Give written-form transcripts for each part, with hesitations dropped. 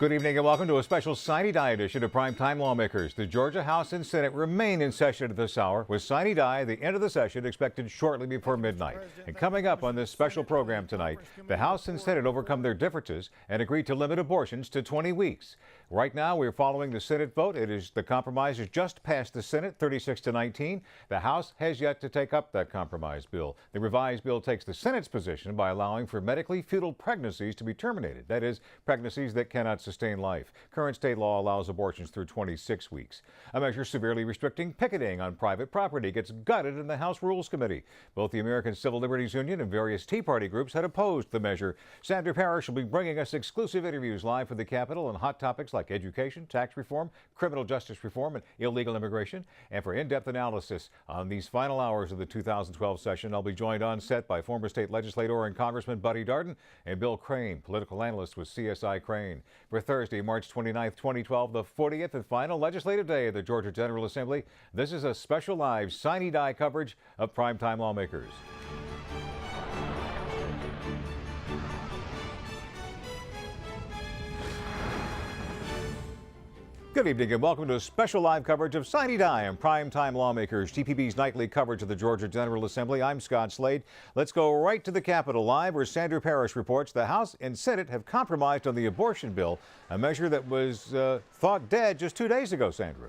Good evening and welcome to a special Sine Die edition of Prime Time Lawmakers. The Georgia House and Senate remain in session at this hour, with Sine Die, the end of the session, expected shortly before midnight. And coming up on this special program tonight, the House and Senate overcome their differences and agreed to limit abortions to 20 weeks. Right now, we're following the Senate vote. The compromise has just passed the Senate, 36-19. The House has yet to take up that compromise bill. The revised bill takes the Senate's position by allowing for medically futile pregnancies to be terminated. That is, pregnancies that cannot sustain life. Current state law allows abortions through 26 weeks. A measure severely restricting picketing on private property gets gutted in the House Rules Committee. Both the American Civil Liberties Union and various Tea Party groups had opposed the measure. Sandra Parrish will be bringing us exclusive interviews live from the Capitol on hot topics like education, tax reform, criminal justice reform, and illegal immigration. And for in-depth analysis on these final hours of the 2012 session, I'll be joined on set by former state legislator and Congressman Buddy Darden and Bill Crane, political analyst with CSI Crane. For Thursday, March 29th, 2012, the 40th and final legislative day of the Georgia General Assembly, this is a special live Sine Die coverage of Primetime Lawmakers. Good evening and welcome to a special live coverage of Sine Die and Primetime Lawmakers, GPB's nightly coverage of the Georgia General Assembly. I'm Scott Slade. Let's go right to the Capitol live where Sandra Parrish reports the House and Senate have compromised on the abortion bill, a measure that was thought dead just 2 days ago, Sandra.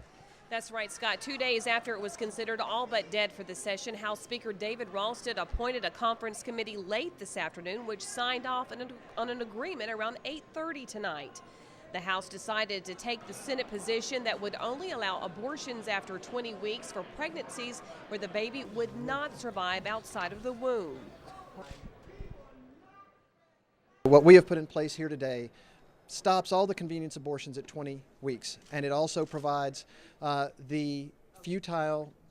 That's right, Scott. 2 days after it was considered all but dead for the session, House Speaker David Ralston appointed a conference committee late this afternoon, which signed off on an agreement around 8:30 tonight. The House decided to take the Senate position that would only allow abortions after 20 weeks for pregnancies where the baby would not survive outside of the womb. What we have put in place here today stops all the convenience abortions at 20 weeks, and it also provides the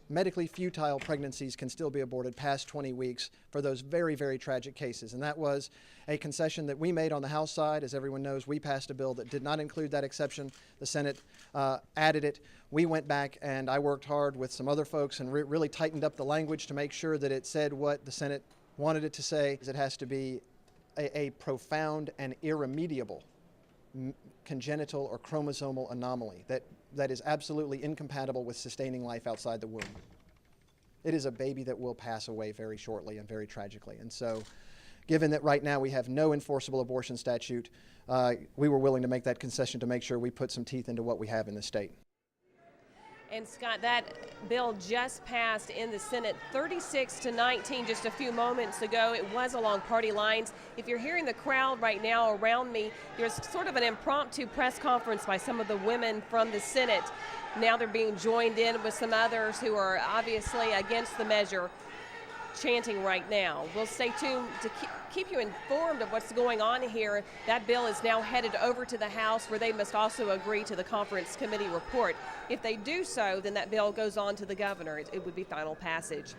medically futile pregnancies can still be aborted past 20 weeks for those very, very tragic cases. And that was a concession that we made on the House side. As everyone knows, we passed a bill that did not include that exception. The Senate added it. We went back and I worked hard with some other folks and really tightened up the language to make sure that it said what the Senate wanted it to say. It has to be a profound and irremediable congenital or chromosomal anomaly that is absolutely incompatible with sustaining life outside the womb. It is a baby that will pass away very shortly and very tragically. And so, given that right now we have no enforceable abortion statute, we were willing to make that concession to make sure we put some teeth into what we have in the state. And Scott, that bill just passed in the Senate 36-19 just a few moments ago. It was along party lines. If you're hearing the crowd right now around me, there's sort of an impromptu press conference by some of the women from the Senate. Now they're being joined in with some others who are obviously against the measure, chanting right now. We'll stay tuned to keep you informed of what's going on here. That bill is now headed over to the House, where they must also agree to the conference committee report. If they do so, then that bill goes on to the governor. It would be final passage.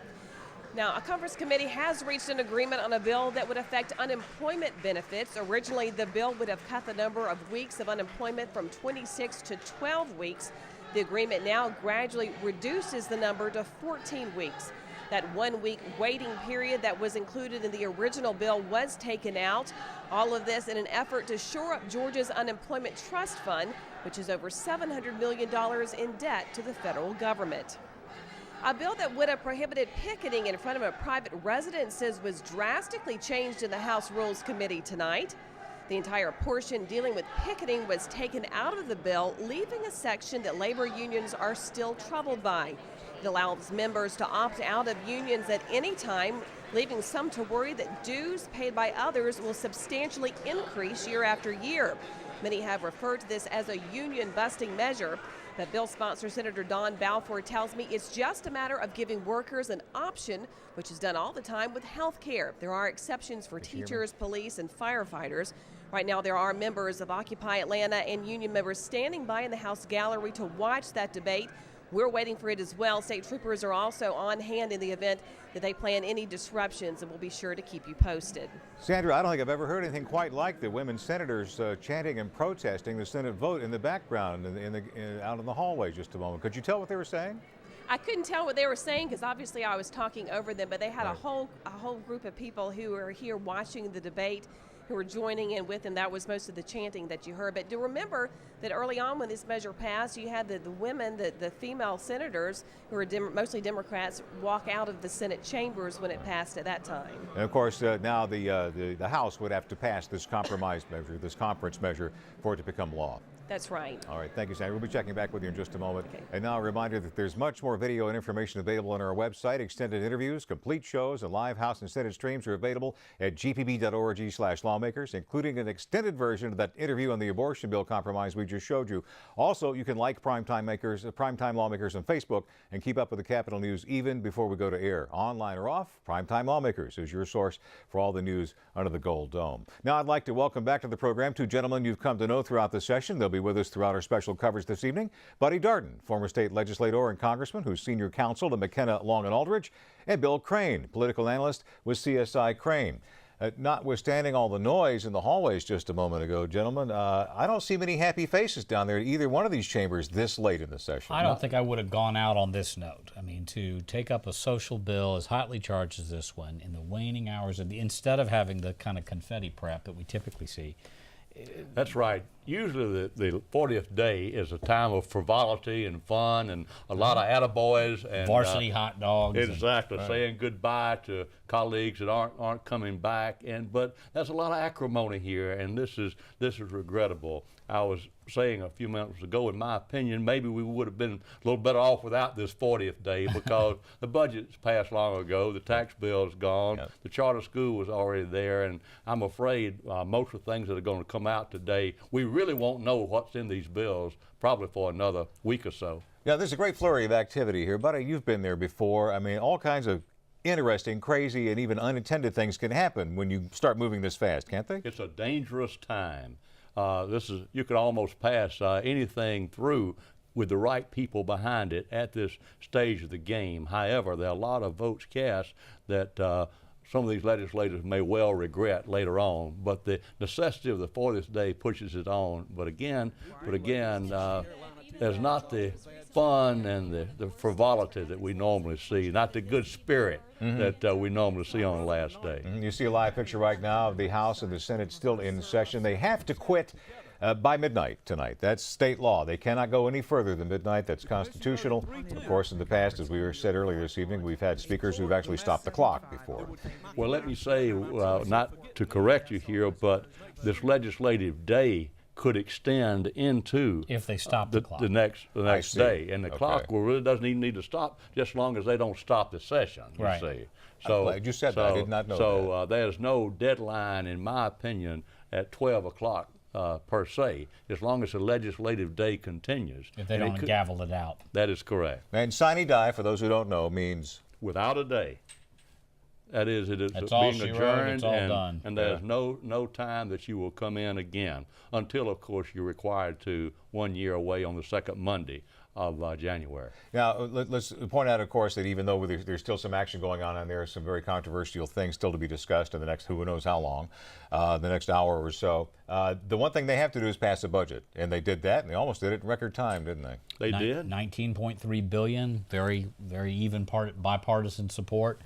Now, a conference committee has reached an agreement on a bill that would affect unemployment benefits. Originally, the bill would have cut the number of weeks of unemployment from 26 to 12 weeks. The agreement now gradually reduces the number to 14 weeks. That 1 week waiting period that was included in the original bill was taken out. All of this in an effort to shore up Georgia's unemployment trust fund, which is over $700 million in debt to the federal government. A bill that would have prohibited picketing in front of a private residences was drastically changed in the House Rules Committee tonight. The entire portion dealing with picketing was taken out of the bill, leaving a section that labor unions are still troubled by. It allows members to opt out of unions at any time, leaving some to worry that dues paid by others will substantially increase year after year. Many have referred to this as a union-busting measure. But bill sponsor Senator Don Balfour tells me it's just a matter of giving workers an option, which is done all the time with health care. There are exceptions for teachers, police, and firefighters. Right now, there are members of Occupy Atlanta and union members standing by in the House gallery to watch that debate. We're waiting for it as well. State troopers are also on hand in the event that they plan any disruptions, and we'll be sure to keep you posted. Sandra, I don't think I've ever heard anything quite like the women senators chanting and protesting the Senate vote in the background, out in the hallway just a moment. Could you tell what they were saying? I couldn't tell what they were saying because obviously I was talking over them, but they had a whole group of people who were here watching the debate. who were joining in with him. That was most of the chanting that you heard. But do remember that early on when this measure passed, you had the women, the female senators, who were mostly Democrats, walk out of the Senate chambers when it passed at that time. And of course, now the House would have to pass this compromise measure, this conference measure, for it to become law. That's right. All right, thank you, Sandra. We'll be checking back with you in just a moment. Okay. And now a reminder that there's much more video and information available on our website. Extended interviews, complete shows, and live House and Senate streams are available at gpb.org/lawmakers, including an extended version of that interview on the abortion bill compromise we just showed you. Also, you can like Prime Time Lawmakers on Facebook and keep up with the Capitol news even before we go to air. Online or off, Prime Time Lawmakers is your source for all the news under the Gold Dome. Now, I'd like to welcome back to the program two gentlemen you've come to know throughout the session. They'll be with us throughout our special coverage this evening. Buddy Darden, former state legislator and congressman who's senior counsel to McKenna, Long and Aldridge, and Bill Crane, political analyst with CSI Crane. Notwithstanding all the noise in the hallways just a moment ago, gentlemen, I don't see many happy faces down there at either one of these chambers this late in the session. I don't think I would have gone out on this note. I mean, to take up a social bill as hotly charged as this one in the waning hours of instead of having the kind of confetti prep that we typically see. That's right. Usually the 40th day is a time of frivolity and fun and a lot of attaboys and Varsity hot dogs. Exactly, saying goodbye to colleagues that aren't coming back, but there's a lot of acrimony here, and this is regrettable. I was saying a few minutes ago, in my opinion, maybe we would have been a little better off without this 40th day because the budget's passed long ago, the tax bill is gone, the charter school was already there, and I'm afraid most of the things that are going to come out today, we really won't know what's in these bills probably for another week or so. Yeah, there's a great flurry of activity here. Buddy, you've been there before. I mean, all kinds of interesting, crazy, and even unintended things can happen when you start moving this fast, can't they? It's a dangerous time. You could almost pass anything through with the right people behind it at this stage of the game. However, there are a lot of votes cast that some of these legislators may well regret later on. But the necessity of the 40th day pushes it on. But again, there's not the fun and the frivolity that we normally see, not the good spirit that we normally see on the last day. You see a live picture right now of the House and the Senate still in session. They have to quit by midnight tonight. That's state law. They cannot go any further than midnight. That's constitutional. Of course, in the past, as we said earlier this evening, we've had speakers who've actually stopped the clock before. Well, let me say, not to correct you here, but this legislative day could extend into if they stop the clock. the next day, and the clock really doesn't even need to stop just as long as they don't stop the session. You right. see. So I'm glad you said that. I did not know that. So there's no deadline, in my opinion, at 12 o'clock per se, as long as the legislative day continues. If they don't gavel it out. That is correct. And Sine Die, for those who don't know, means without a day. That is, it is That's all being she wrote, adjourned, it's all done. and there's no time that you will come in again until, of course, you're required to 1 year away on the second Monday of January. Now, let's point out, of course, that even though there's still some action going on there are some very controversial things still to be discussed in the next who knows how long, the next hour or so. The one thing they have to do is pass a budget, and they did that, and they almost did it in record time, didn't they? They did. $19.3 billion, very, very even bipartisan support.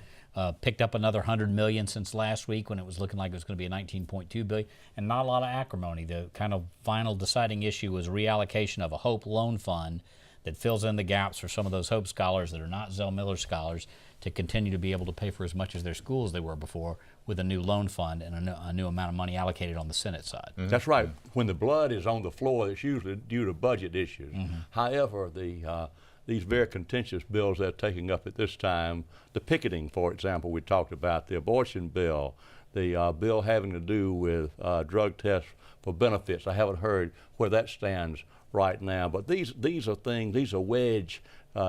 Picked up another $100 million since last week when it was looking like it was going to be a $19.2 billion, and not a lot of acrimony. The kind of final deciding issue was reallocation of a Hope loan fund that fills in the gaps for some of those Hope scholars that are not Zell Miller scholars to continue to be able to pay for as much as their schools they were before with a new loan fund and a new amount of money allocated on the Senate side. That's right. When the blood is on the floor, it's usually due to budget issues. However, these very contentious bills they're taking up at this time, the picketing, for example, we talked about, the abortion bill, the bill having to do with drug tests for benefits. I haven't heard where that stands right now, but these are wedge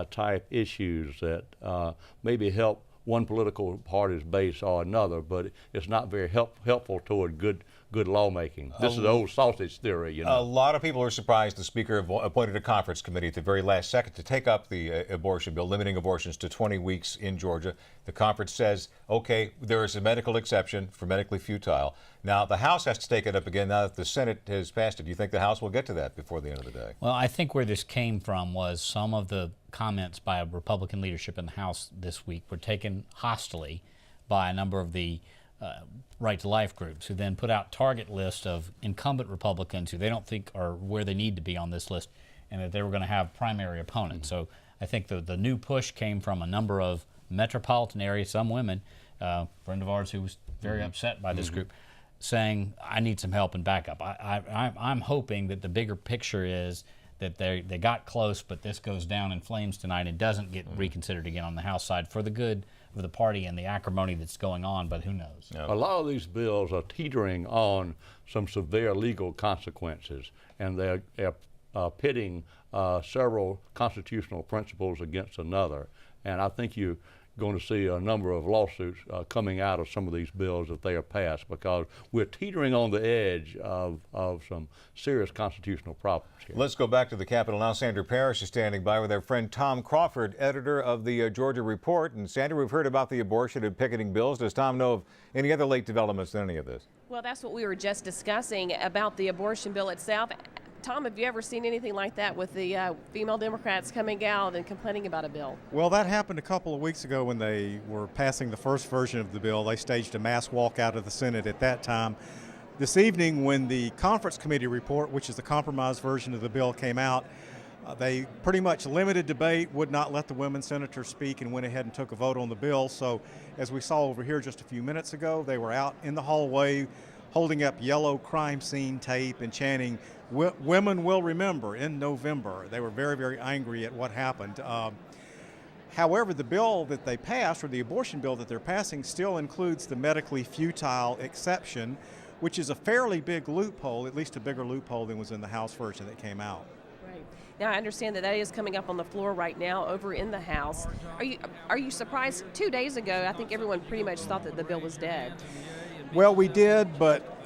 type issues that maybe help one political party's base or another, but it's not very helpful toward good lawmaking. This is the old sausage theory, you know. A lot of people are surprised the Speaker appointed a conference committee at the very last second to take up the abortion bill, limiting abortions to 20 weeks in Georgia. The conference says, okay, there is a medical exception for medically futile. Now, the House has to take it up again now that the Senate has passed it. Do you think the House will get to that before the end of the day? Well, I think where this came from was some of the comments by Republican leadership in the House this week were taken hostilely by a number of the Right to Life groups, who then put out target lists of incumbent Republicans who they don't think are where they need to be on this list, and that they were going to have primary opponents. So I think the new push came from a number of metropolitan areas, some women, a friend of ours who was very upset by this group, saying, I need some help and backup. I'm hoping that the bigger picture is that they got close, but this goes down in flames tonight and doesn't get reconsidered again on the House side for the good of the party and the acrimony that's going on, but who knows? A lot of these bills are teetering on some severe legal consequences, and they're pitting several constitutional principles against another. And I think you're going to see a number of lawsuits coming out of some of these bills if they are passed, because we're teetering on the edge of some serious constitutional problems here. Let's go back to the Capitol now. Sandra Parrish is standing by with our friend Tom Crawford, editor of the Georgia Report. And Sandra, we've heard about the abortion and picketing bills. Does Tom know of any other late developments in any of this? Well, that's what we were just discussing about the abortion bill itself. Tom, have you ever seen anything like that with the female Democrats coming out and complaining about a bill? Well, that happened a couple of weeks ago when they were passing the first version of the bill. They staged a mass walk out of the Senate at that time. This evening, when the conference committee report, which is the compromise version of the bill, came out, they pretty much limited debate, would not let the women senators speak, and went ahead and took a vote on the bill. So as we saw over here just a few minutes ago, they were out in the hallway holding up yellow crime scene tape and chanting, "Women will remember" in November. They were very, very angry at what happened. However, the bill that they passed, or the abortion bill that they're passing, still includes the medically futile exception, which is a fairly big loophole, at least a bigger loophole than was in the House version that came out. Right. Now, I understand that is coming up on the floor right now over in the House. Are you surprised? 2 days ago, I think everyone pretty much thought that the bill was dead. Well, we did, but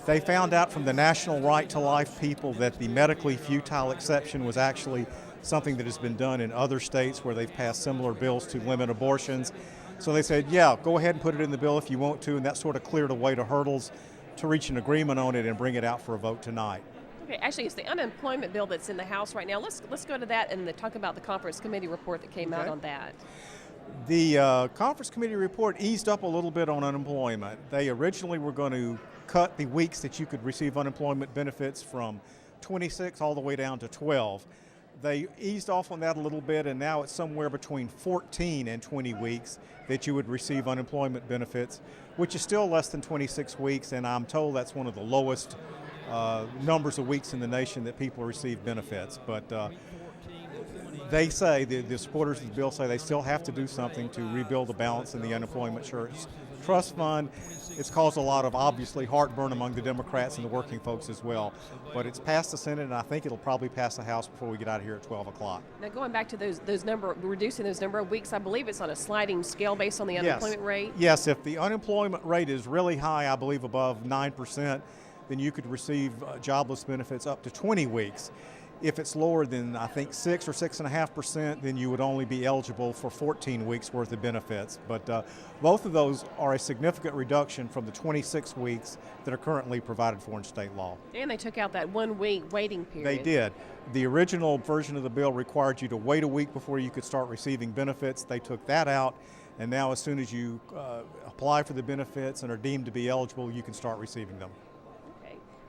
they found out from the National Right to Life people that the medically futile exception was actually something that has been done in other states where they've passed similar bills to limit abortions. So they said, yeah, go ahead and put it in the bill if you want to, and that sort of cleared away the hurdles to reach an agreement on it and bring it out for a vote tonight. Okay, actually, it's the unemployment bill that's in the House right now. Let's go to that and talk about the conference committee report that came out on that. The conference committee report eased up a little bit on unemployment. They originally were going to cut the weeks that you could receive unemployment benefits from 26 all the way down to 12. They eased off on that a little bit, and now it's somewhere between 14 and 20 weeks that you would receive unemployment benefits, which is still less than 26 weeks, and I'm told that's one of the lowest numbers of weeks in the nation that people receive benefits. But they say, the supporters of the bill say, they still have to do something to rebuild the balance in the unemployment trust fund. It's caused a lot of, obviously, heartburn among the Democrats and the working folks as well. But it's passed the Senate, and I think it'll probably pass the House before we get out of here at 12 o'clock. Now, going back to reducing those number of weeks, I believe it's on a sliding scale based on the unemployment rate? Yes, if the unemployment rate is really high, I believe above 9%, then you could receive jobless benefits up to 20 weeks. If it's lower than, I think, 6 or 6.5%, then you would only be eligible for 14 weeks worth of benefits. But both of those are a significant reduction from the 26 weeks that are currently provided for in state law. And they took out that 1 week waiting period. They did. The original version of the bill required you to wait a week before you could start receiving benefits. They took that out, and now as soon as you apply for the benefits and are deemed to be eligible, you can start receiving them.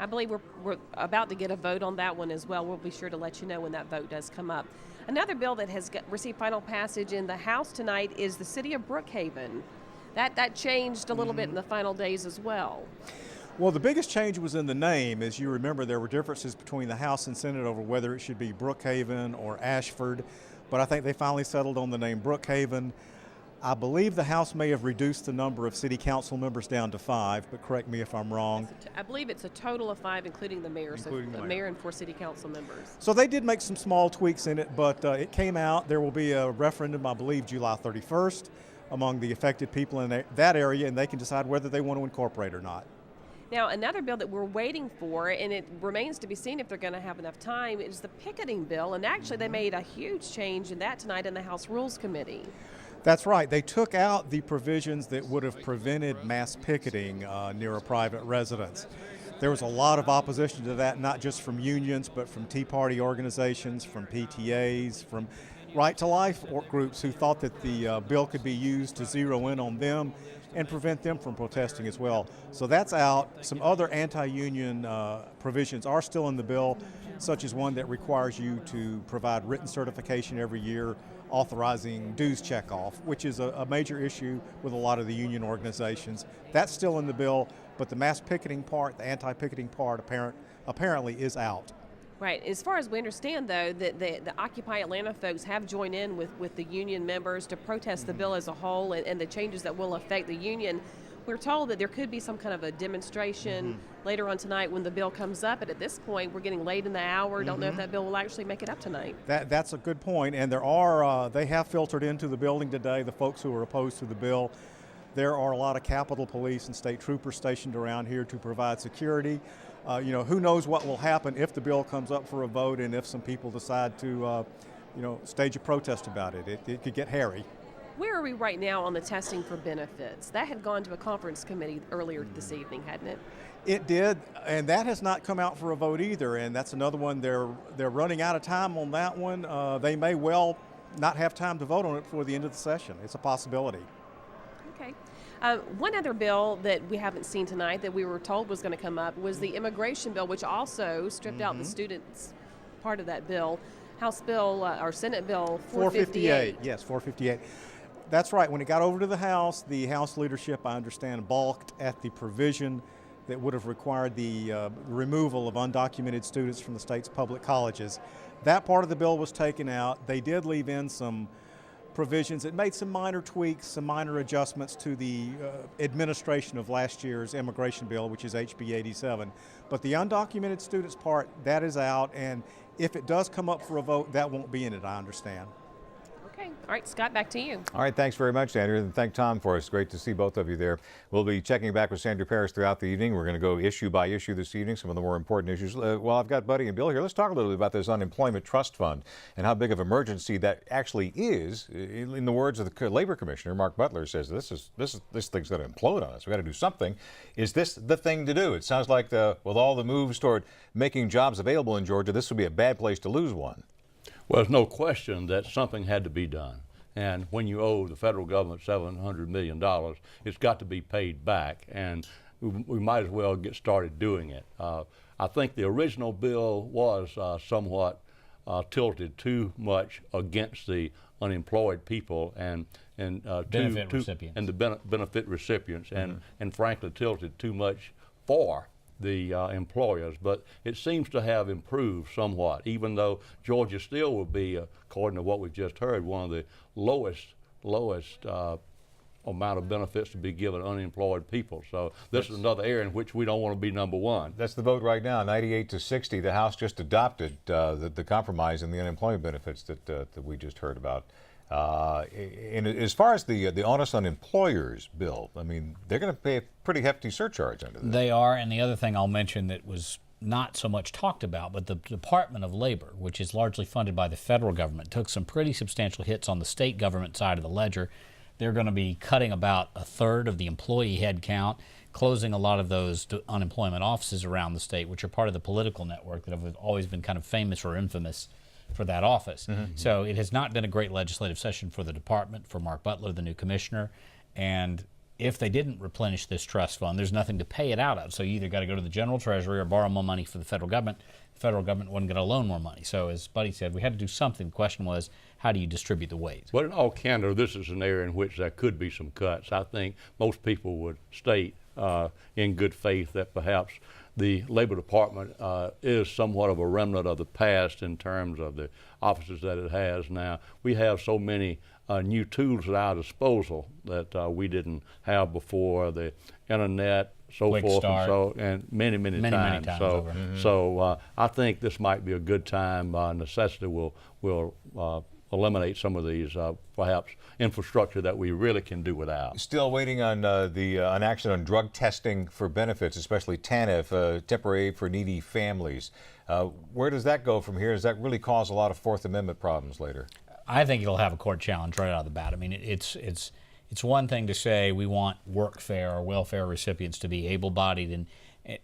I believe we're about to get a vote on that one as well. We'll be sure to let you know when that vote does come up. Another bill that has received final passage in the House tonight is the City of Brookhaven. That changed a little bit in the final days as well. Well, the biggest change was in the name. As you remember, there were differences between the House and Senate over whether it should be Brookhaven or Ashford, but I think they finally settled on the name Brookhaven. I believe the House may have reduced the number of city council members down to 5, but correct me if I'm wrong. I believe it's a total of 5, including the mayor, the mayor and 4 city council members. So they did make some small tweaks in it, but it came out. There will be a referendum, I believe, July 31st among the affected people in that area, and they can decide whether they want to incorporate or not. Now, another bill that we're waiting for, and it remains to be seen if they're going to have enough time, is the picketing bill, and actually they made a huge change in that tonight in the House Rules Committee. That's right. They took out the provisions that would have prevented mass picketing near a private residence. There was a lot of opposition to that, not just from unions, but from Tea Party organizations, from PTAs, from Right to Life groups who thought that the bill could be used to zero in on them and prevent them from protesting as well. So that's out. Some other anti-union provisions are still in the bill, such as one that requires you to provide written certification every year, authorizing dues checkoff, which is a major issue with a lot of the union organizations. That's still in the bill, but the mass picketing part, the anti-picketing part, apparently is out. Right. As far as we understand, though, that the Occupy Atlanta folks have joined in with the union members to protest the bill as a whole and the changes that will affect the union. We're told that there could be some kind of a demonstration later on tonight when the bill comes up, but at this point, we're getting late in the hour. Don't know if that bill will actually make it up tonight. That's a good point, and there are, they have filtered into the building today, the folks who are opposed to the bill. There are a lot of Capitol Police and state troopers stationed around here to provide security. Who knows what will happen if the bill comes up for a vote and if some people decide to, stage a protest about it. It could get hairy. Where are we right now on the testing for benefits? That had gone to a conference committee earlier this evening, hadn't it? It did, and that has not come out for a vote either, and that's another one. They're running out of time on that one. They may well not have time to vote on it before the end of the session. It's a possibility. Okay. One other bill that we haven't seen tonight that we were told was going to come up was the immigration bill, which also stripped out the students part of that bill. House Bill or Senate Bill 458. Yes, 458. That's right. When it got over to the House leadership, I understand, balked at the provision that would have required the removal of undocumented students from the state's public colleges. That part of the bill was taken out. They did leave in some provisions. It made some minor tweaks, some minor adjustments to the administration of last year's immigration bill, which is HB 87. But the undocumented students part, that is out, and if it does come up for a vote, that won't be in it, I understand. Okay. All right, Scott, back to you. All right, thanks very much, Sandra, and thank Tom for us. Great to see both of you there. We'll be checking back with Sandra Parrish throughout the evening. We're going to go issue by issue this evening, some of the more important issues. Well, I've got Buddy and Bill here. Let's talk a little bit about this unemployment trust fund and how big of an emergency that actually is. In the words of the Labor Commissioner, Mark Butler, says this thing's going to implode on us. We've got to do something. Is this the thing to do? It sounds like with all the moves toward making jobs available in Georgia, this would be a bad place to lose one. Well, there's no question that something had to be done. And when you owe the federal government $700 million, it's got to be paid back. And we might as well get started doing it. I think the original bill was somewhat tilted too much against the unemployed people and benefit recipients. And the benefit recipients, and frankly tilted too much for the employers, but it seems to have improved somewhat, even though Georgia still will be, according to what we've just heard, one of the lowest amount of benefits to be given unemployed people. So this is another area in which we don't want to be number one. That's the vote right now, 98-60. The House just adopted the compromise in the unemployment benefits that we just heard about. And as far as the onus on employers bill, I mean, they're going to pay a pretty hefty surcharge under this. They are, and the other thing I'll mention that was not so much talked about, but the Department of Labor, which is largely funded by the federal government, took some pretty substantial hits on the state government side of the ledger. They're going to be cutting about a third of the employee head count, closing a lot of those unemployment offices around the state, which are part of the political network that have always been kind of famous or infamous for that office. So it has not been a great legislative session for the department, for Mark Butler, the new commissioner, and if they didn't replenish this trust fund, there's nothing to pay it out of. So you either got to go to the general treasury or borrow more money for the federal government. The federal government wasn't going to loan more money. So as Buddy said, we had to do something. The question was, how do you distribute the weight? But in all candor, this is an area in which there could be some cuts. I think most people would state in good faith that perhaps the Labor Department is somewhat of a remnant of the past in terms of the offices that it has now. We have so many new tools at our disposal that we didn't have before, the internet, Quick forth, start. and many times. So I think this might be a good time. Necessity will eliminate some of these perhaps infrastructure that we really can do without. Still waiting on on action on drug testing for benefits, especially TANF, temporary aid for needy families. Where does that go from here? Does that really cause a lot of Fourth Amendment problems later? I think it'll have a court challenge right out of the bat. I mean, it's one thing to say we want workfare or welfare recipients to be able-bodied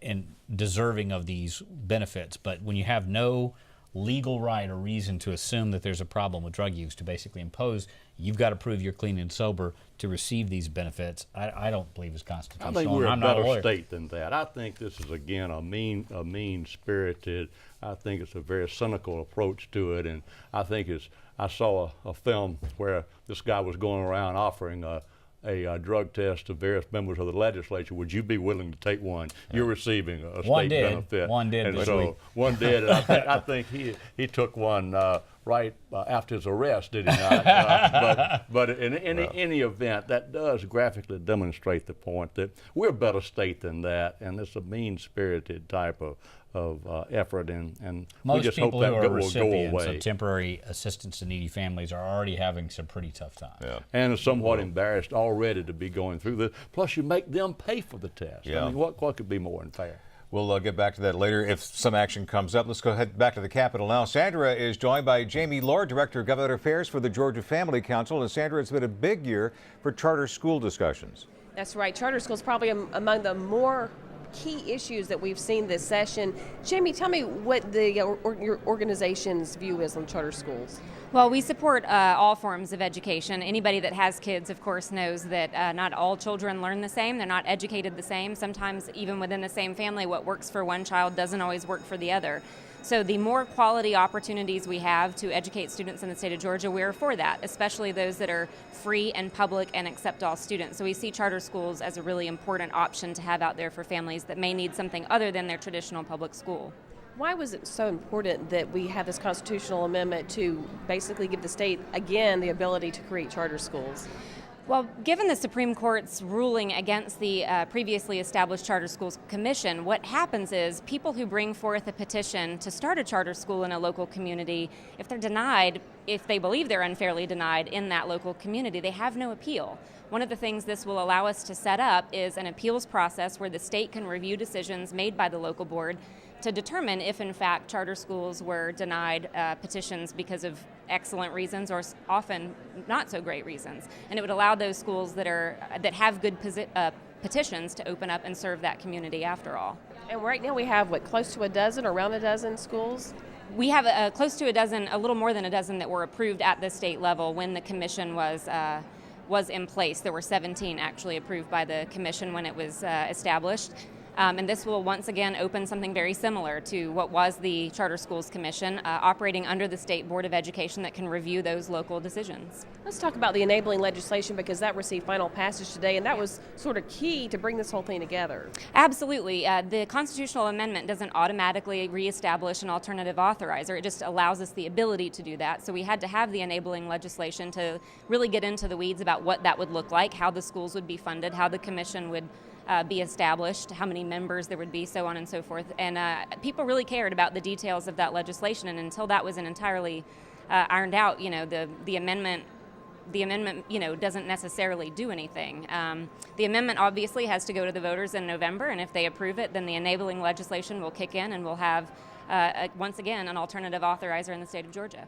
and deserving of these benefits, but when you have no legal right or reason to assume that there's a problem with drug use to basically impose you've got to prove you're clean and sober to receive these benefits. I don't believe is constitutional. I think we're I'm a not a better lawyer. state than that. I think this is, again, a mean-spirited, I think it's a very cynical approach to it, and I think I saw a film where this guy was going around offering a drug test to various members of the legislature. Would you be willing to take one? You're receiving a One state did. benefit. One did And this so week. one did. And I think he took one right after his arrest, did he not? But in any event, that does graphically demonstrate the point that we're a better state than that, and it's a mean-spirited type of effort, and we Most just hope people that who are will go recipients away. of temporary assistance to needy families are already having some pretty tough times. Yeah. And are somewhat embarrassed already to be going through this. Plus, you make them pay for the test. Yeah. I mean, what could be more unfair? We'll get back to that later if some action comes up. Let's go ahead back to the Capitol now. Sandra is joined by Jamie Lord, Director of Government Affairs for the Georgia Family Council. And Sandra, it's been a big year for charter school discussions. That's right. Charter schools probably among the more key issues that we've seen this session. Jamie, tell me what your organization's view is on charter schools. Well, we support all forms of education. Anybody that has kids, of course, knows that not all children learn the same. They're not educated the same. Sometimes even within the same family, what works for one child doesn't always work for the other. So the more quality opportunities we have to educate students in the state of Georgia, we're for that, especially those that are free and public and accept all students. So we see charter schools as a really important option to have out there for families that may need something other than their traditional public school. Why was it so important that we have this constitutional amendment to basically give the state, again, the ability to create charter schools? Well, given the Supreme Court's ruling against the previously established Charter Schools Commission, what happens is people who bring forth a petition to start a charter school in a local community, if they're denied, if they believe they're unfairly denied in that local community, they have no appeal. One of the things this will allow us to set up is an appeals process where the state can review decisions made by the local board to determine if, in fact, charter schools were denied petitions because of excellent reasons or often not so great reasons. And it would allow those schools that have good petitions to open up and serve that community after all. And right now we have, close to a dozen, around a dozen schools? We have close to a dozen, a little more than a dozen that were approved at the state level when the commission was in place. There were 17 actually approved by the commission when it was established. And this will once again open something very similar to what was the Charter Schools Commission, operating under the State Board of Education that can review those local decisions. Let's talk about the enabling legislation because that received final passage today, and that was sort of key to bring this whole thing together. Absolutely. The constitutional amendment doesn't automatically reestablish an alternative authorizer. It just allows us the ability to do that. So we had to have the enabling legislation to really get into the weeds about what that would look like, how the schools would be funded, how the commission would be established, how many members there would be, so on and so forth. And people really cared about the details of that legislation, and until that wasn't entirely ironed out, the amendment doesn't necessarily do anything. The amendment obviously has to go to the voters in November, and if they approve it, then the enabling legislation will kick in, and we'll have once again an alternative authorizer in the state of Georgia.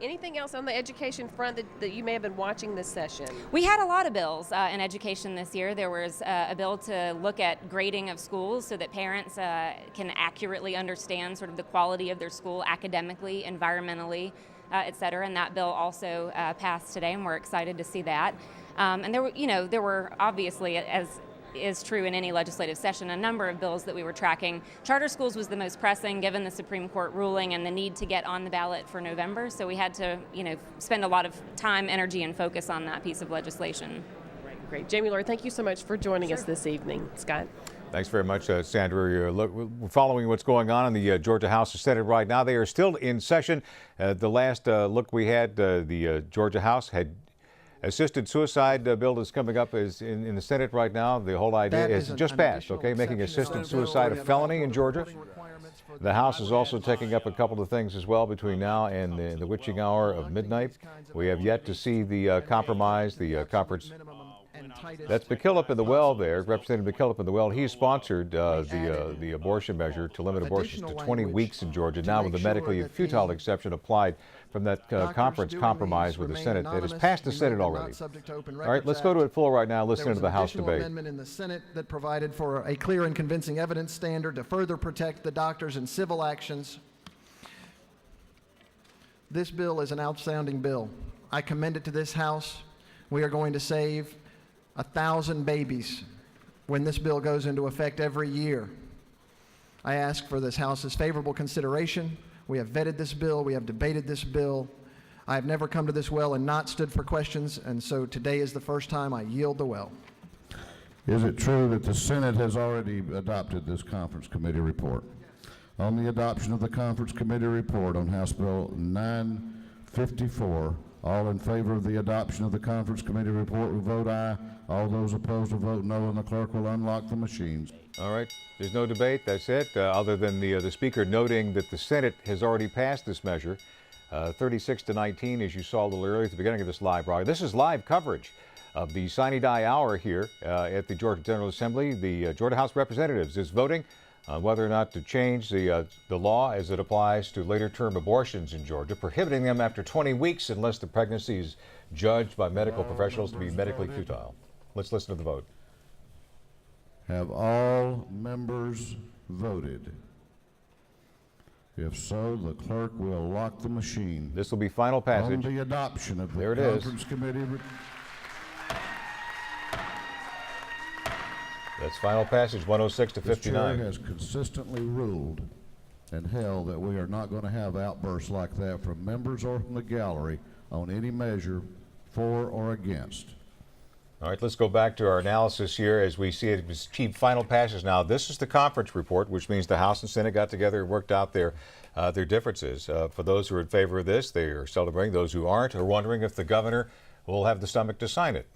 Anything else on the education front that you may have been watching this session? We had a lot of bills in education this year. There was a bill to look at grading of schools so that parents can accurately understand sort of the quality of their school academically, environmentally, et cetera. And that bill also passed today, and we're excited to see that. And there were obviously, as is true in any legislative session, a number of bills that we were tracking. Charter schools was the most pressing given the Supreme Court ruling and the need to get on the ballot for November, so we had to spend a lot of time, energy, and focus on that piece of legislation. Great. Jamie Lord, thank you so much for joining us this evening. Scott? Thanks very much, Sandra. We're following what's going on in the Georgia House and Senate right now. They are still in session. The last look we had, the Georgia House had assisted suicide bill is coming up is in the Senate right now. The whole idea is just passed, okay, making assisted suicide a felony in Georgia. The House is also taking up a couple of things as well between now and the witching hour of midnight. We have yet to see the compromise, the conference. That's McKillop in the Well there, Representative McKillop in the Well. He sponsored the abortion measure to limit abortions to 20 weeks in Georgia, now with the medically futile exception applied from that conference compromise with the Senate. It has passed the Senate already. All right, let's go to it full right now, listen to the House debate. There was an additional amendment in the Senate that provided for a clear and convincing evidence standard to further protect the doctors in civil actions. This bill is an outstanding bill. I commend it to this House. We are going to save 1,000 babies when this bill goes into effect every year. I ask for this House's favorable consideration. We have vetted this bill. We have debated this bill. I have never come to this well and not stood for questions, and so today is the first time I yield the well. Is it true that the Senate has already adopted this conference committee report? On the adoption of the conference committee report on House Bill 954, all in favor of the adoption of the conference committee report will vote aye. All those opposed will vote no, and the clerk will unlock the machines. All right, there's no debate. That's it. Other than the Speaker noting that the Senate has already passed this measure, 36 to 19, as you saw a little earlier at the beginning of this live broadcast. This is live coverage of the Sine Die hour here at the Georgia General Assembly. The Georgia House of Representatives is voting on whether or not to change the law as it applies to later term abortions in Georgia, prohibiting them after 20 weeks unless the pregnancy is judged by medical professionals to be medically futile. Let's listen to the vote. Have all members voted? If so, the clerk will lock the machine. This will be final passage. On the adoption of the There it is. conference committee. That's final passage, 106 to This 59. chair has consistently ruled and held that we are not going to have outbursts like that from members or from the gallery on any measure for or against. All right, let's go back to our analysis here as we see it achieved final passage. Now, this is the conference report, which means the House and Senate got together and worked out their differences. For those who are in favor of this, they are celebrating. Those who aren't are wondering if the governor will have the stomach to sign it.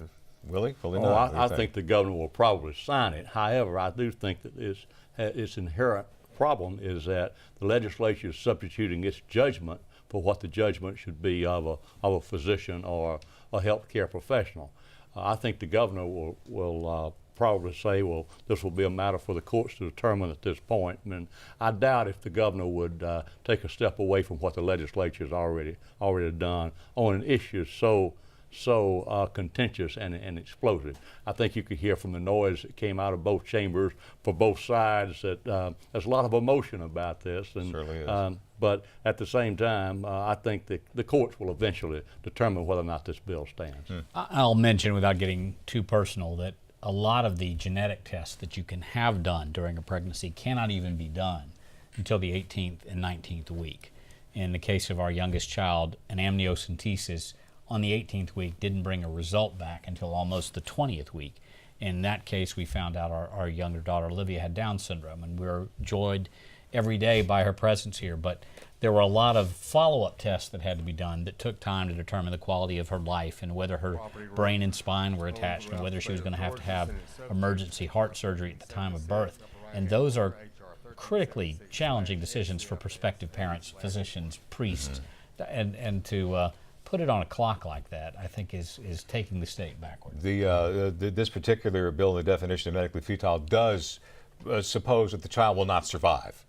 Will he? Will he not? I think the governor will probably sign it. However, I do think that its inherent problem is that the legislature is substituting its judgment for what the judgment should be of a physician or a health care professional. I think the governor will probably say, well, this will be a matter for the courts to determine at this point. And I doubt if the governor would take a step away from what the legislature has already done on an issue so contentious and explosive. I think you could hear from the noise that came out of both chambers for both sides that there's a lot of emotion about this. And, certainly is. But at the same time, I think the courts will eventually determine whether or not this bill stands. I'll mention, without getting too personal, that a lot of the genetic tests that you can have done during a pregnancy cannot even be done until the 18th and 19th week. In the case of our youngest child, an amniocentesis on the 18th week didn't bring a result back until almost the 20th week. In that case, we found out our younger daughter, Olivia, had Down syndrome, and we were joyed every day by her presence here. But there were a lot of follow-up tests that had to be done that took time to determine the quality of her life and whether her brain and spine were attached and whether she was going to have emergency heart surgery at the time of birth. And those are critically challenging decisions for prospective parents, physicians, priests, and to put it on a clock like that, I think is taking the state backward. This particular bill, the definition of medically futile, does suppose that the child will not survive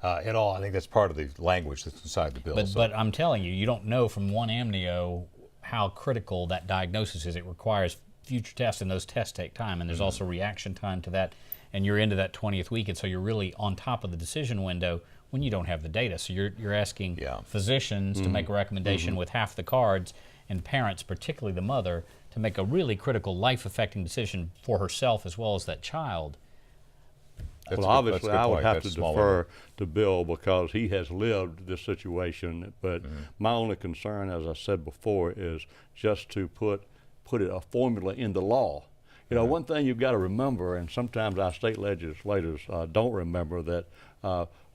at all. I think that's part of the language that's inside the bill. But I'm telling you, you don't know from one amnio how critical that diagnosis is. It requires future tests, and those tests take time, and there's also reaction time to that, and you're into that 20th week, and so you're really on top of the decision window when you don't have the data. So you're asking physicians to make a recommendation with half the cards, and parents, particularly the mother, to make a really critical life-affecting decision for herself as well as that child. Well, obviously, I would have to defer to Bill because he has lived this situation. But my only concern, as I said before, is just to put a formula in the law. You know, one thing you've got to remember, and sometimes our state legislators don't remember, that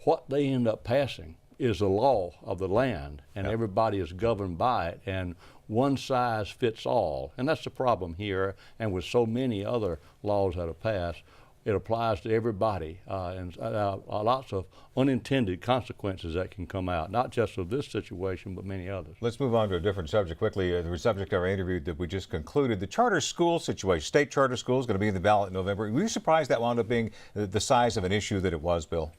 what they end up passing is the law of the land, and everybody is governed by it, and one size fits all. And that's the problem here, and with so many other laws that are passed. It applies to everybody, and lots of unintended consequences that can come out, not just of this situation, but many others. Let's move on to a different subject quickly. The subject of our interview that we just concluded, the charter school situation. State charter school is going to be in the ballot in November. Were you surprised that wound up being the size of an issue that it was, Bill?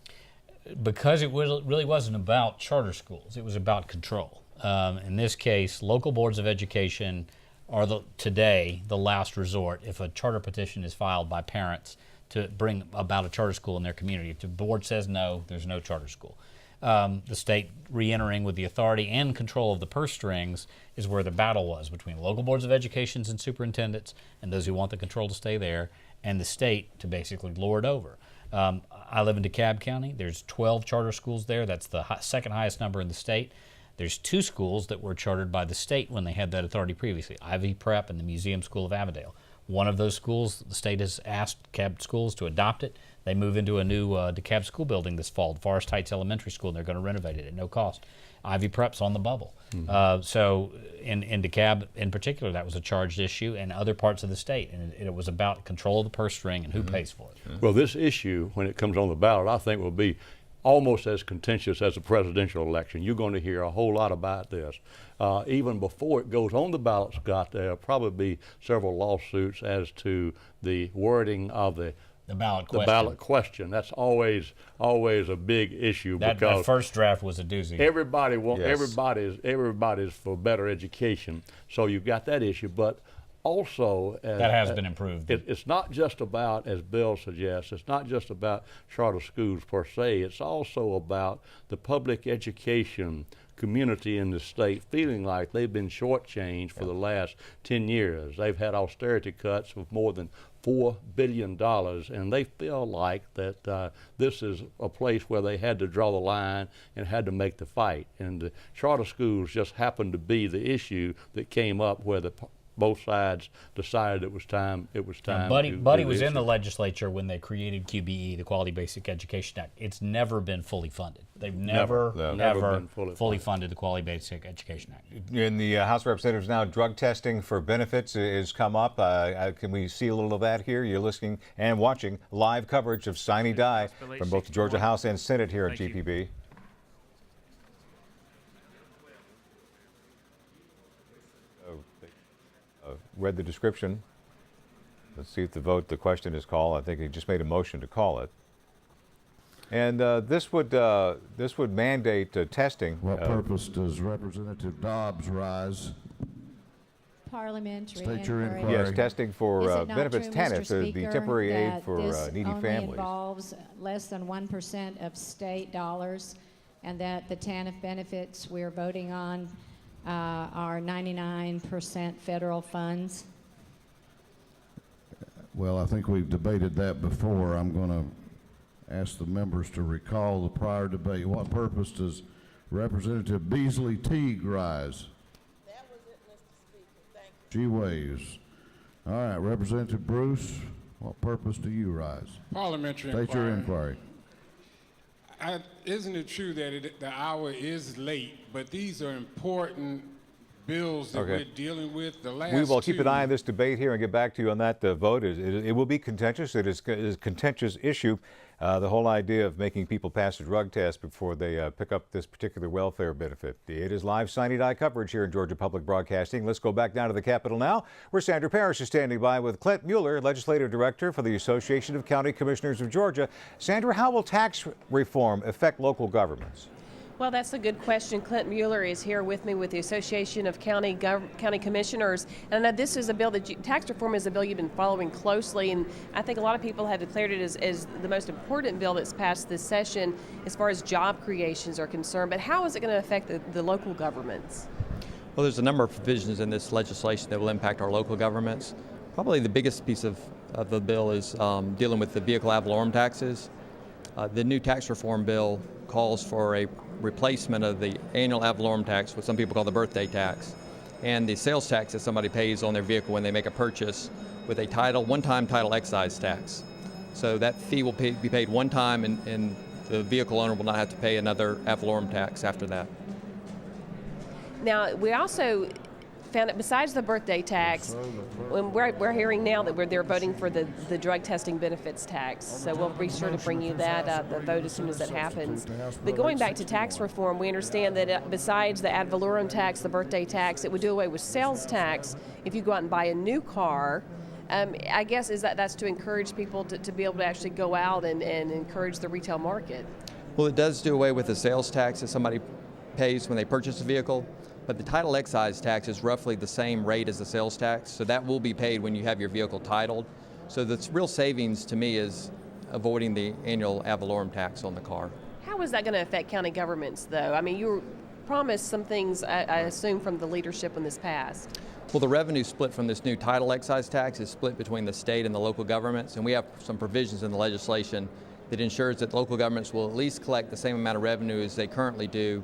Because it really wasn't about charter schools. It was about control. In this case, local boards of education are today the last resort if a charter petition is filed by parents to bring about a charter school in their community. If the board says no, there's no charter school. the state re-entering with the authority and control of the purse strings is where the battle was between local boards of education and superintendents and those who want the control to stay there, and the state to basically lord over. I live in DeKalb County. There's 12 charter schools there. That's the second highest number in the state. There's 2 schools that were chartered by the state when they had that authority previously, Ivy Prep and the Museum School of Avondale. One of those schools, the state has asked DeKalb schools to adopt it. They move into a new DeKalb school building this fall, Forest Heights Elementary School, and they're going to renovate it at no cost. Ivy Prep's on the bubble. So in DeKalb in particular, that was a charged issue, and other parts of the state. And it was about control of the purse string and who pays for it. Well, this issue, when it comes on the ballot, I think will be almost as contentious as a presidential election. You're going to hear a whole lot about this. Even before it goes on the ballot, Scott, there'll probably be several lawsuits as to the wording of the ballot question. That's always a big issue that first draft was a doozy. Everybody's for better education, so you've got that issue. But also, that has been improved. It's not just about, as Bill suggests, it's not just about charter schools per se. It's also about the public education community in the state feeling like they've been shortchanged for the last 10 years. They've had austerity cuts of more than $4 billion, and they feel like that this is a place where they had to draw the line and had to make the fight. And the charter schools just happened to be the issue that came up where both sides decided it was time. Buddy was in the legislature when they created QBE, the Quality Basic Education Act. It's never been fully funded. They've never been fully funded the Quality Basic Education Act. In the House of Representatives now, drug testing for benefits has come up. Can we see a little of that here? You're listening and watching live coverage of Sine Die from both the Georgia House and Senate here at GPB. Read the description. Let's see if the question is called. I think he just made a motion to call it. And this would mandate testing. What purpose does Representative Dobbs rise? Parliamentary State your inquiry. inquiry. Yes, testing for benefits, true, TANF, Mr. the Speaker, temporary aid that for needy only families. involves less than 1% of state dollars, and that the TANF benefits we're voting on are 99% federal funds? Well, I think we've debated that before. I'm going to ask the members to recall the prior debate. What purpose does Representative Beasley Teague rise? That was it, Mr. Speaker. Thank you. She waves. All right, Representative Bruce, what purpose do you rise? Parliamentary State inquiry. your inquiry. Isn't it true that the hour is late, but these are important bills that we're dealing with? The last We will keep an eye on this debate here and get back to you on that vote. It will be contentious. It is a contentious issue. The whole idea of making people pass a drug test before they pick up this particular welfare benefit. It is live Sine Die coverage here in Georgia Public Broadcasting. Let's go back down to the Capitol now, where Sandra Parrish is standing by with Clint Mueller, Legislative Director for the Association of County Commissioners of Georgia. Sandra, how will tax reform affect local governments? Well, that's a good question. Clint Mueller is here with me with the Association of County Commissioners. And I know this is a bill that tax reform is a bill you've been following closely. And I think a lot of people have declared it as the most important bill that's passed this session as far as job creations are concerned. But how is it going to affect the local governments? Well, there's a number of provisions in this legislation that will impact our local governments. Probably the biggest piece of the bill is dealing with the vehicle ad valorem taxes. The new tax reform bill calls for a replacement of the annual ad valorem tax, what some people call the birthday tax, and the sales tax that somebody pays on their vehicle when they make a purchase with a one-time title excise tax. So that fee will be paid one time, and the vehicle owner will not have to pay another ad valorem tax after that. Now, we also found that besides the birthday tax, we're hearing now that they're voting for the drug testing benefits tax. So we'll be sure to bring you that the vote as soon as that happens. But going back to tax reform, we understand that besides the ad valorem tax, the birthday tax, it would do away with sales tax if you go out and buy a new car. I guess that's to encourage people to be able to actually go out and encourage the retail market. Well, it does do away with the sales tax that somebody pays when they purchase a vehicle. But the title excise tax is roughly the same rate as the sales tax, so that will be paid when you have your vehicle titled. So the real savings to me is avoiding the annual ad valorem tax on the car. How is that going to affect county governments, though? I mean, you were promised some things, I assume, from the leadership when this passed. Well, the revenue split from this new title excise tax is split between the state and the local governments, and we have some provisions in the legislation that ensures that local governments will at least collect the same amount of revenue as they currently do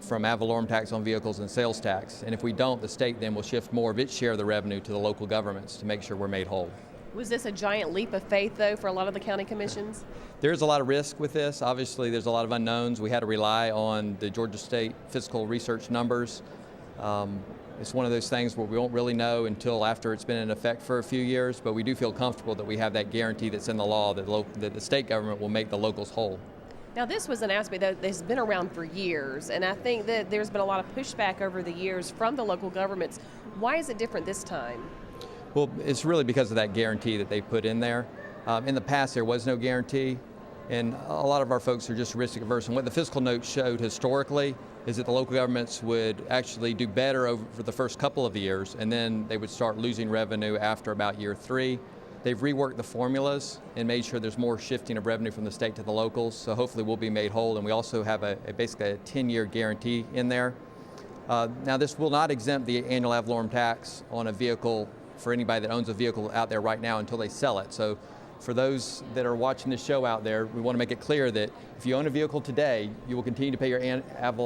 from ad valorem tax on vehicles and sales tax. And if we don't, the state then will shift more of its share of the revenue to the local governments to make sure we're made whole. Was this a giant leap of faith, though, for a lot of the county commissions? There is a lot of risk with this. Obviously, there's a lot of unknowns. We had to rely on the Georgia State fiscal research numbers. It's one of those things where we won't really know until after it's been in effect for a few years, but we do feel comfortable that we have that guarantee that's in the law that the state government will make the locals whole. Now, this was an aspect that has been around for years, and I think that there's been a lot of pushback over the years from the local governments. Why is it different this time? Well, it's really because of that guarantee that they put in there. In the past, there was no guarantee, and a lot of our folks are just risk averse. And what the fiscal note showed historically is that the local governments would actually do better over the first couple of years, and then they would start losing revenue after about year 3. They've reworked the formulas and made sure there's more shifting of revenue from the state to the locals, so hopefully we'll be made whole. And we also have basically a 10-year guarantee in there. Now, this will not exempt the annual ad valorem tax on a vehicle for anybody that owns a vehicle out there right now until they sell it. So for those that are watching this show out there, we want to make it clear that if you own a vehicle today, you will continue to pay your ad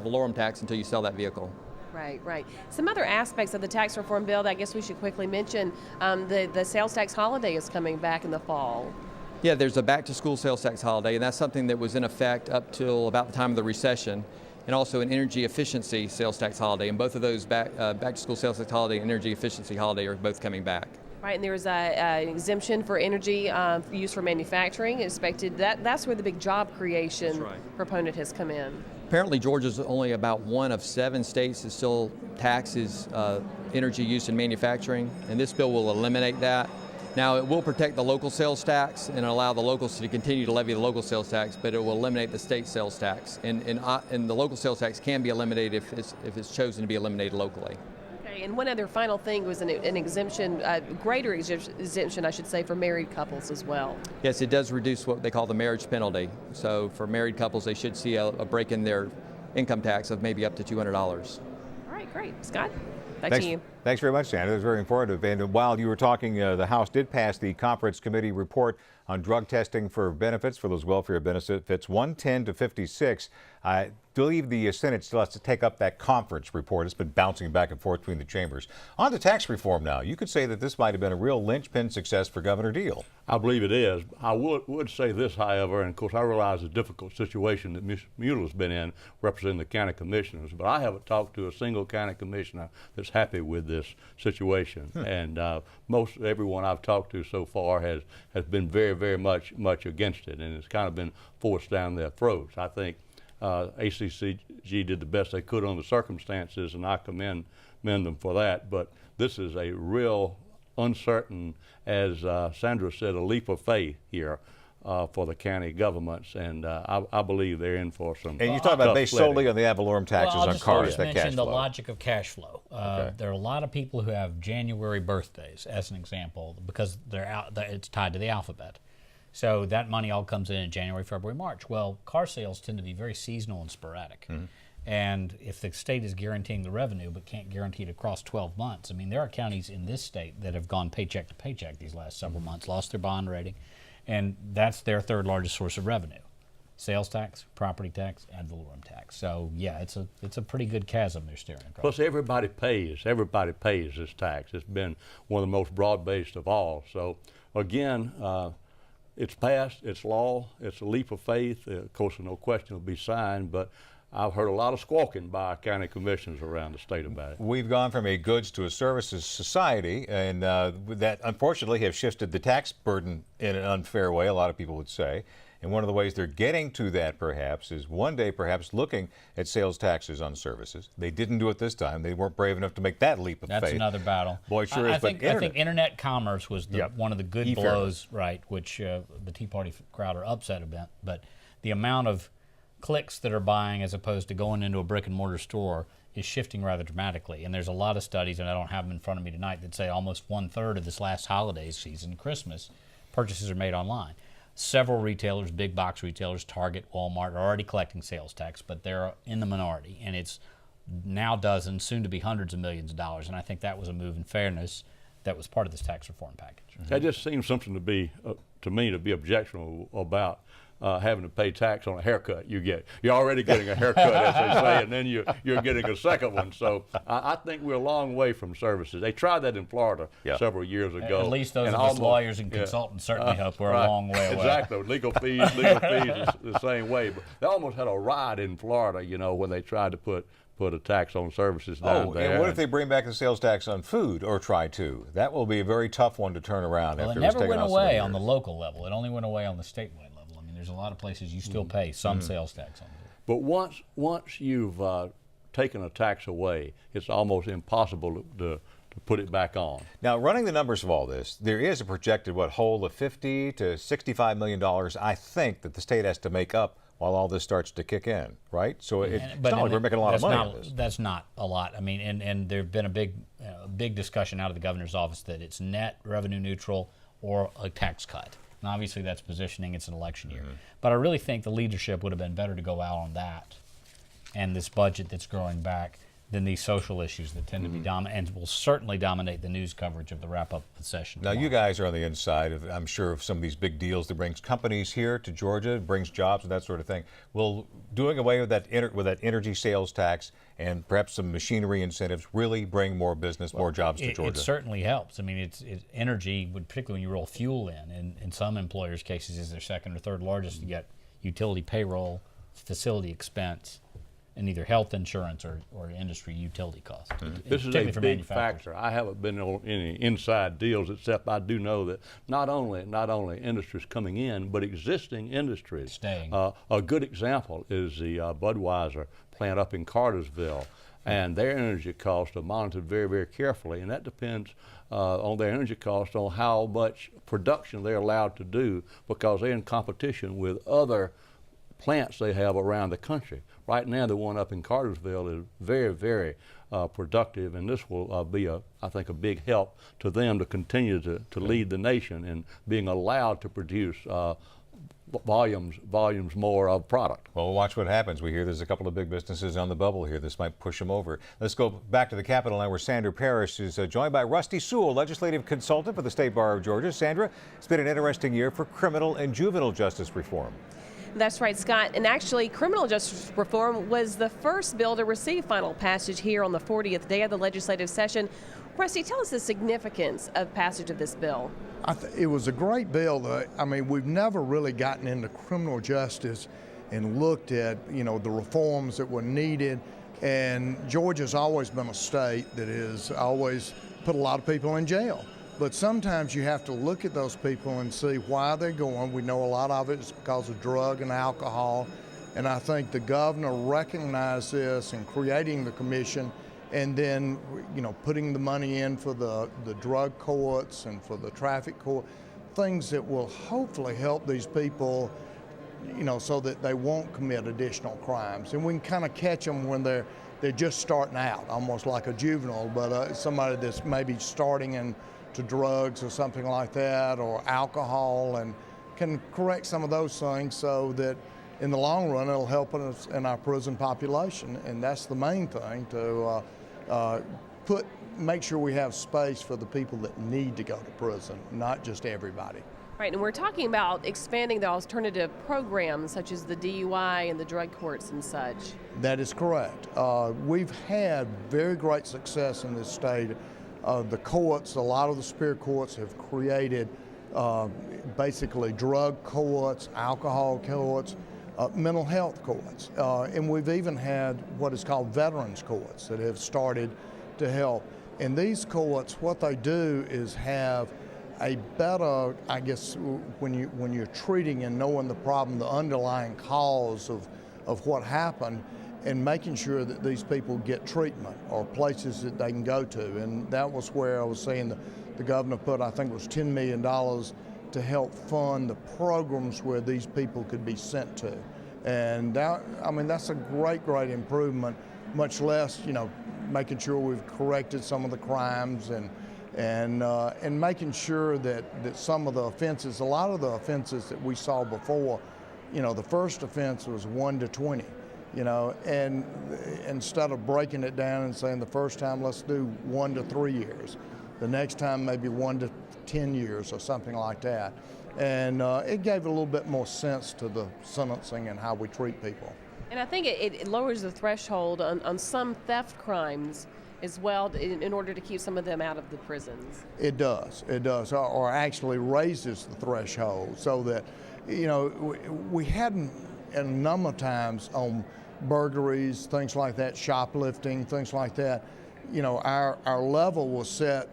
valorem tax until you sell that vehicle. Right, right. Some other aspects of the tax reform bill that I guess we should quickly mention, the sales tax holiday is coming back in the fall. Yeah, there's a back-to-school sales tax holiday, and that's something that was in effect up till about the time of the recession, and also an energy efficiency sales tax holiday. And both of those back-to-school sales tax holiday and energy efficiency holiday are both coming back. Right, and there's an exemption for energy used for manufacturing. Expected that's where the big job creation proponent has come in. Apparently, Georgia's only about one of 7 states that still taxes energy used in manufacturing, and this bill will eliminate that. Now, it will protect the local sales tax and allow the locals to continue to levy the local sales tax, but it will eliminate the state sales tax. And the local sales tax can be eliminated if it's chosen to be eliminated locally. Okay, and one other final thing was an exemption, greater exemption, I should say, for married couples as well. Yes, it does reduce what they call the marriage penalty. So for married couples, they should see a break in their income tax of maybe up to $200. All right, great. Scott, back to you. Thanks very much, Sandra. That was very informative. And while you were talking, the House did pass the conference committee report on drug testing for benefits, for those welfare benefits, 110 to 56. I believe the Senate still has to take up that conference report. It's been bouncing back and forth between the chambers. On to tax reform now. You could say that this might have been a real linchpin success for Governor Deal. I believe it is. I would say this, however, and of course I realize the difficult situation that Ms. Mueller's been in representing the county commissioners, but I haven't talked to a single county commissioner that's happy with this situation. And most everyone I've talked to so far has been very much against it, and it's kind of been forced down their throats. I think ACCG did the best they could on the circumstances, and I commend them for that. But this is a real uncertain, as Sandra said, a leap of faith here for the county governments, and I believe they're in for some. And you talk about based solely on the ad valorem taxes on cars. I'll just mention the logic of cash flow. There are a lot of people who have January birthdays, as an example, because it's tied to the alphabet. So that money all comes in January, February, March. Well, car sales tend to be very seasonal and sporadic. And if the state is guaranteeing the revenue but can't guarantee it across 12 months, I mean, there are counties in this state that have gone paycheck to paycheck these last several months, lost their bond rating, and that's their third largest source of revenue. Sales tax, property tax, ad valorem tax. So yeah, it's a pretty good chasm they're steering across. Plus everybody pays this tax. It's been one of the most broad-based of all. So again, it's passed, it's law, it's a leap of faith. Of course, no question it'll be signed, but I've heard a lot of squawking by county commissioners around the state about it. We've gone from a goods to a services society, and that unfortunately have shifted the tax burden in an unfair way, a lot of people would say. And one of the ways they're getting to that, perhaps, is one day perhaps looking at sales taxes on services. They didn't do it this time. They weren't brave enough to make that leap of faith. That's another battle. Boy, it sure is. I think internet commerce was one of the good blows, right, which the Tea Party crowd are upset about. But the amount of clicks that are buying as opposed to going into a brick and mortar store is shifting rather dramatically. And there's a lot of studies, and I don't have them in front of me tonight, that say almost 1/3 of this last holiday season, Christmas, purchases are made online. Several retailers, big box retailers, Target, Walmart, are already collecting sales tax, but they're in the minority, and it's now dozens, soon to be hundreds of millions of dollars. And I think that was a move in fairness that was part of this tax reform package. That just seems something to be, to me, to be objectionable about having to pay tax on a haircut you get. You're already getting a haircut, as they say, and then you're getting a second one. So I think we're a long way from services. They tried that in Florida several years ago. At least those of us lawyers and consultants certainly hope we're a long way away. Exactly. Legal fees is the same way. But they almost had a riot in Florida, you know, when they tried to put a tax on services down there. And what if they bring back the sales tax on food, or try to? That will be a very tough one to turn around. Well, after it never it's went taken away on the local level. It only went away on the statewide level. I mean, there's a lot of places you still pay some sales tax on food. But once you've taken a tax away, it's almost impossible to put it back on. Now, running the numbers of all this, there is a projected hole of $50 to $65 million, I think, that the state has to make up while all this starts to kick in, right? So it's not like we're making a lot of money on this. That's not a lot. I mean, and there's been a big discussion out of the governor's office that it's net revenue neutral or a tax cut. And obviously that's positioning. It's an election year. But I really think the leadership would have been better to go out on that and this budget that's growing back than these social issues that tend to be dominant and will certainly dominate the news coverage of the wrap-up of the session. Now, you guys are on the inside of, I'm sure, of some of these big deals that brings companies here to Georgia, brings jobs and that sort of thing. Will doing away with that energy sales tax and perhaps some machinery incentives really bring more business, more jobs to Georgia? It certainly helps. I mean, energy, particularly when you roll fuel in some employers' cases, is their second or third largest. You get utility payroll, facility expense, and either health insurance or industry utility costs. This is a big factor. I haven't been on any inside deals, except I do know that not only industries coming in, but existing industries staying. A good example is the Budweiser plant up in Cartersville, and their energy costs are monitored very, very carefully, and that depends on their energy costs on how much production they're allowed to do, because they're in competition with other plants they have around the country. Right now, the one up in Cartersville is very, very productive, and this will be, I think, a big help to them to continue to lead the nation in being allowed to produce volumes more of product. Well, we'll watch what happens. We hear there's a couple of big businesses on the bubble here. This might push them over. Let's go back to the Capitol now, where Sandra Parrish is joined by Rusty Sewell, legislative consultant for the State Bar of Georgia. Sandra, it's been an interesting year for criminal and juvenile justice reform. That's right, Scott. And actually, criminal justice reform was the first bill to receive final passage here on the 40th day of the legislative session. Rusty, tell us the significance of passage of this bill. It was a great bill. I mean, we've never really gotten into criminal justice and looked at, the reforms that were needed. And Georgia's always been a state that has always put a lot of people in jail. But sometimes you have to look at those people and see why they're going. We know a lot of it is because of drug and alcohol. And I think the governor recognized this in creating the commission, and then, putting the money in for the drug courts and for the traffic court, things that will hopefully help these people, so that they won't commit additional crimes. And we can kind of catch them when they're just starting out, almost like a juvenile, but somebody that's maybe starting into drugs or something like that, or alcohol, and can correct some of those things so that in the long run it'll help us in our prison population. And that's the main thing, to make sure we have space for the people that need to go to prison, not just everybody. Right, and we're talking about expanding the alternative programs such as the DUI and the drug courts and such. That is correct. We've had very great success in this state. The courts, a lot of the superior courts have created basically drug courts, alcohol courts, mental health courts. And we've even had what is called veterans courts that have started to help. And these courts, what they do is have a better, I guess, when you're treating and knowing the problem, the underlying cause of what happened, and making sure that these people get treatment or places that they can go to. And that was where I was saying the governor put, I think it was $10 million to help fund the programs where these people could be sent to. And that, that's a great improvement, much less, making sure we've corrected some of the crimes and and making sure that some of the offenses, a lot of the offenses that we saw before, you know, the first offense was 1 to 20, you know, and instead of breaking it down and saying the first time let's do 1 to 3 years, the next time maybe 1 to 10 years or something like that. And it gave a little bit more sense to the sentencing and how we treat people. And I think it lowers the threshold on some theft crimes as well in order to keep some of them out of the prisons. It does, or actually raises the threshold so that, you know, we hadn't a number of times on burglaries, things like that, shoplifting, things like that, you know, our level was set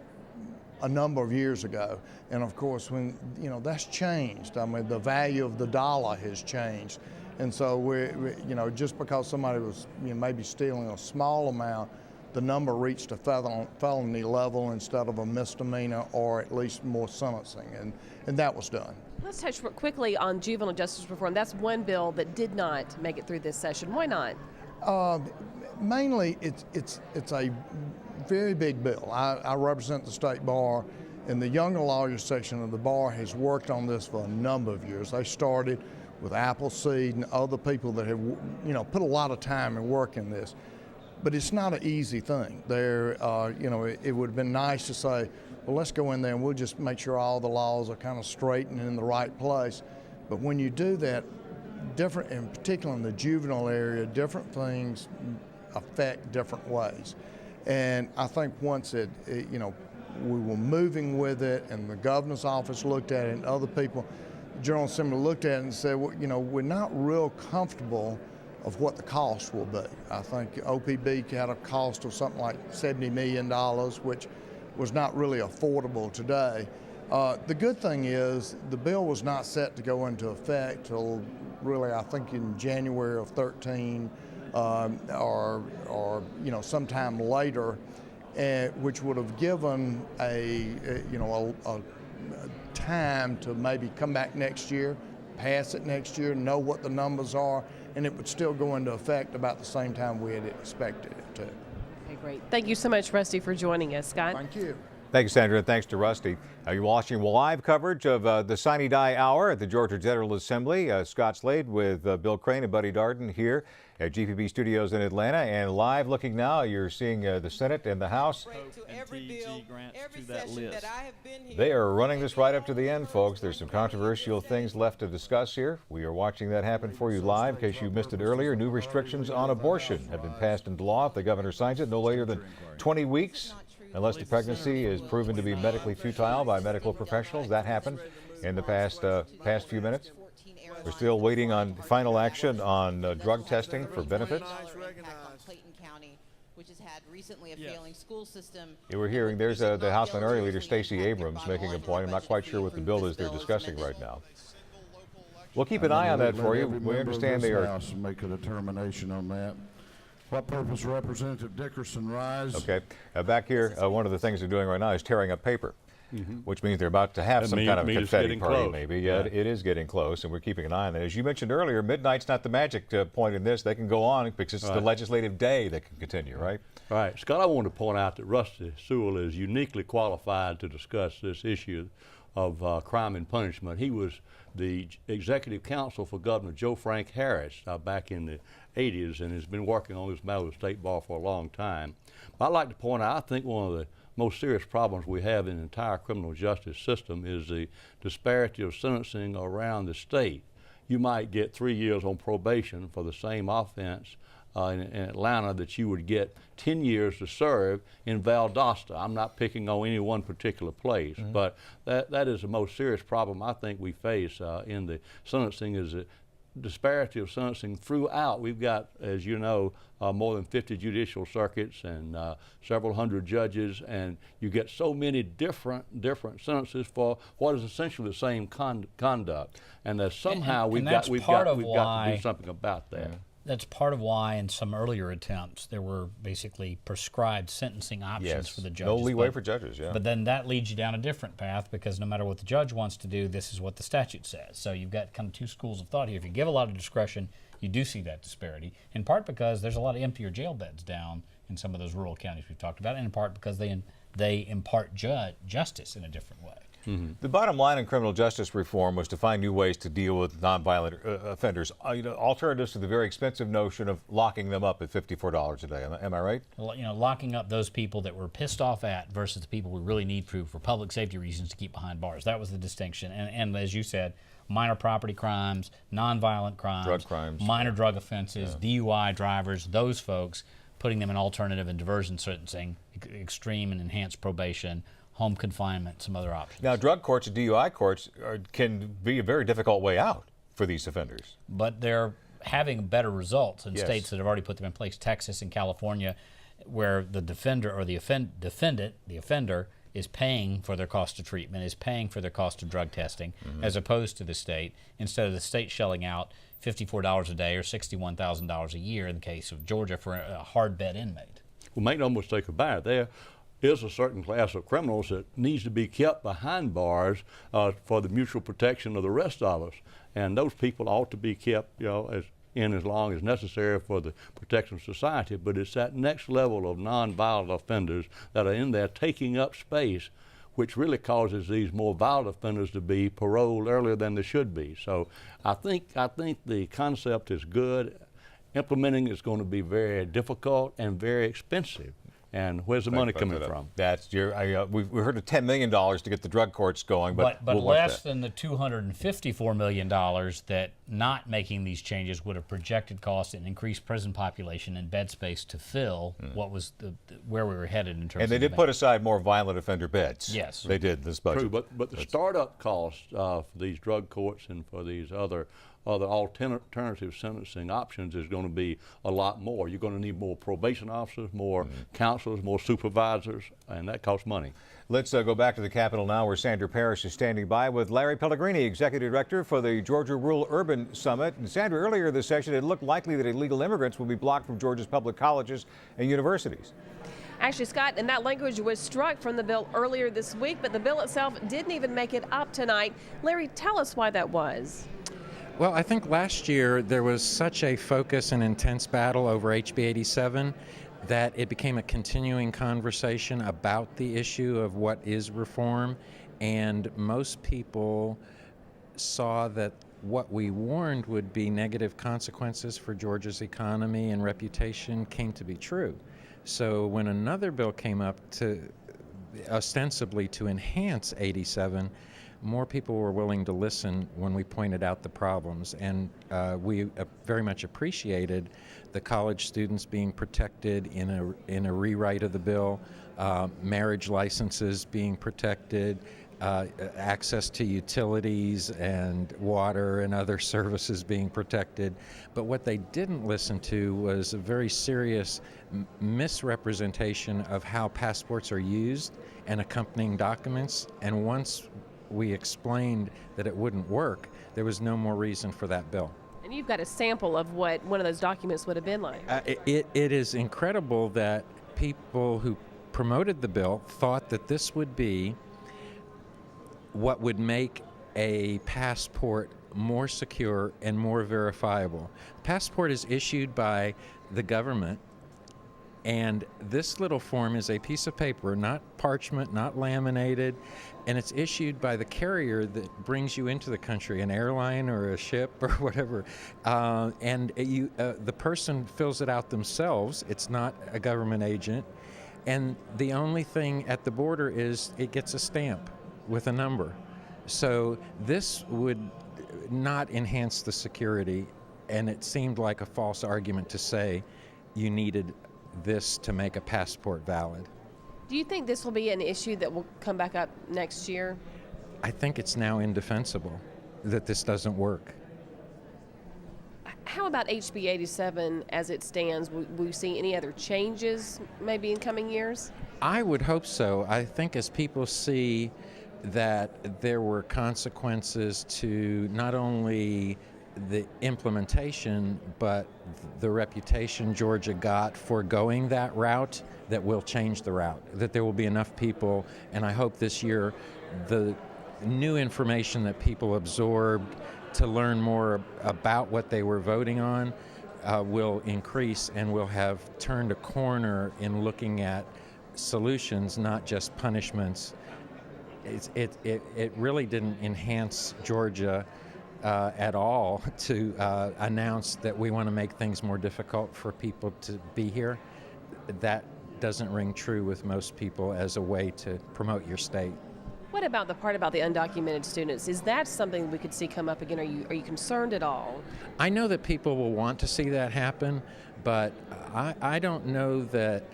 a number of years ago. And of course, when, you know, that's changed. I mean, the value of the dollar has changed. And so we you know, just because somebody was, you know, maybe stealing a small amount, the number reached a felony level instead of a misdemeanor, or at least more sentencing, and that was done. Let's touch quickly on juvenile justice reform. That's one bill that did not make it through this session. Why not? Mainly, it's a very big bill. I represent the state bar, and the younger lawyers section of the bar has worked on this for a number of years. They started with Appleseed and other people that have, you know, put a lot of time and work in this. But it's not an easy thing. There, you know, it would have been nice to say, well, let's go in there and we'll just make sure all the laws are kind of straight and in the right place. But when you do that, different, in particular in the juvenile area, different things affect different ways. And I think once you know, we were moving with it, and the governor's office looked at it, and other people, the General Assembly looked at it and said, well, you know, we're not real comfortable of what the cost will be. I think OPB had a cost of something like $70 million, which was not really affordable today. The good thing is the bill was not set to go into effect till really, I think, in January of 13, or you know, sometime later, which would have given a time to maybe come back next year, pass it next year, know what the numbers are, and it would still go into effect about the same time we had expected it to. Okay, great. Thank you so much, Rusty, for joining us. Scott? Thank you. Thank you, Sandra, and thanks to Rusty. You're watching live coverage of the Sine Die Hour at the Georgia General Assembly. Scott Slade with Bill Crane and Buddy Darden here at GPB Studios in Atlanta. And live looking now, you're seeing the Senate and the House. They are running this right up to the end, folks. There's some controversial things left to discuss here. We are watching that happen for you live. In case you missed it earlier, new restrictions on abortion have been passed into law. If the governor signs it, no later than 20 weeks. Unless the pregnancy is proven to be medically futile by medical professionals. That happened in the past few minutes. We're still waiting on final action on drug testing for benefits. You were hearing there's the House Minority Leader Stacey Abrams making a point. I'm not quite sure what the bill is they're discussing right now. We'll keep an eye on that for you. We understand they are. Make a determination on that. What purpose Representative Dickerson rise? Okay. Back here, one of the things they're doing right now is tearing up paper, which means they're about to have some kind of confetti party, close. maybe. Yeah, it is getting close, and we're keeping an eye on that. As you mentioned earlier, midnight's not the magic point in this. They can go on because it's the legislative day that can continue, right? Right. Scott, I want to point out that Rusty Sewell is uniquely qualified to discuss this issue of crime and punishment. He was the executive counsel for Governor Joe Frank Harris back in the 80s and has been working on this matter with the state bar for a long time. But I'd like to point out, I think one of the most serious problems we have in the entire criminal justice system is the disparity of sentencing around the state. You might get 3 years on probation for the same offense in Atlanta that you would get 10 years to serve in Valdosta. I'm not picking on any one particular place, but that is the most serious problem I think we face in the sentencing is the disparity of sentencing throughout. We've got, as you know, more than 50 judicial circuits and several hundred judges, and you get so many different sentences for what is essentially the same conduct, and that somehow we've got to do something about that. That's part of why in some earlier attempts there were basically prescribed sentencing options for the judges. No leeway for judges, yeah. But then that leads you down a different path because no matter what the judge wants to do, this is what the statute says. So you've got kind of two schools of thought here. If you give a lot of discretion, you do see that disparity, in part because there's a lot of emptier jail beds down in some of those rural counties we've talked about, and in part because they they impart justice in a different way. The bottom line in criminal justice reform was to find new ways to deal with nonviolent offenders, alternatives to the very expensive notion of locking them up at $54 a day. Am I right? Locking up those people that we're pissed off at versus the people we really need for public safety reasons to keep behind bars. That was the distinction. And as you said, minor property crimes, nonviolent crimes, drug crimes, minor drug offenses, DUI drivers, those folks, putting them in alternative and diversion sentencing, extreme and enhanced probation, home confinement, some other options. Now, drug courts and DUI courts can be a very difficult way out for these offenders. But they're having better results in states that have already put them in place. Texas and California, where the defender or the offender, is paying for their cost of treatment, is paying for their cost of drug testing, as opposed to the state, instead of the state shelling out $54 a day or $61,000 a year in the case of Georgia for a hard bed inmate. Well, make no mistake about it, there is a certain class of criminals that needs to be kept behind bars for the mutual protection of the rest of us, and those people ought to be kept, as long as necessary for the protection of society. But it's that next level of nonviolent offenders that are in there taking up space, which really causes these more violent offenders to be paroled earlier than they should be. So I think the concept is good. Implementing is going to be very difficult and very expensive. And where's the money coming from? That's we heard of $10 million to get the drug courts going, but we'll less than the $254 million that not making these changes would have projected costs and increased prison population and bed space to fill what was where we were headed in terms. And they did put aside more violent offender beds. Yes, they did this budget. True, but the startup costs for these drug courts and for these other alternative sentencing options is going to be a lot more. You're going to need more probation officers, more counselors, more supervisors, and that costs money. Let's go back to the Capitol now, where Sandra Parrish is standing by with Larry Pellegrini, Executive Director for the Georgia Rural Urban Summit. And Sandra, earlier this session, it looked likely that illegal immigrants will be blocked from Georgia's public colleges and universities. Actually, Scott, and that language was struck from the bill earlier this week, but the bill itself didn't even make it up tonight. Larry, tell us why that was. Well, I think last year there was such a focus and intense battle over HB 87 that it became a continuing conversation about the issue of what is reform, and most people saw that what we warned would be negative consequences for Georgia's economy and reputation came to be true. So when another bill came up to ostensibly to enhance 87, more people were willing to listen when we pointed out the problems, and we very much appreciated the college students being protected in a rewrite of the bill, marriage licenses being protected, access to utilities and water and other services being protected. But what they didn't listen to was a very serious misrepresentation of how passports are used and accompanying documents, and once we explained that it wouldn't work, there was no more reason for that bill. And you've got a sample of what one of those documents would have been like. It is incredible that people who promoted the bill thought that this would be what would make a passport more secure and more verifiable. Passport is issued by the government, and this little form is a piece of paper, not parchment, not laminated, and it's issued by the carrier that brings you into the country, an airline or a ship or whatever. The person fills it out themselves. It's not a government agent. And the only thing at the border is it gets a stamp with a number. So this would not enhance the security, and it seemed like a false argument to say you needed this to make a passport valid. Do you think this will be an issue that will come back up next year? I think it's now indefensible that this doesn't work. How about HB 87 as it stands? Will we see any other changes maybe in coming years? I would hope so. I think as people see that there were consequences to not only the implementation, but the reputation Georgia got for going that route, that will change the route, that there will be enough people, and I hope this year the new information that people absorbed to learn more about what they were voting on will increase, and we'll have turned a corner in looking at solutions, not just punishments. It really didn't enhance Georgia at all to announce that we want to make things more difficult for people to be here. That doesn't ring true with most people as a way to promote your state. What about the part about the undocumented students? Is that something we could see come up again? Are you concerned at all? I know that people will want to see that happen, but I don't know that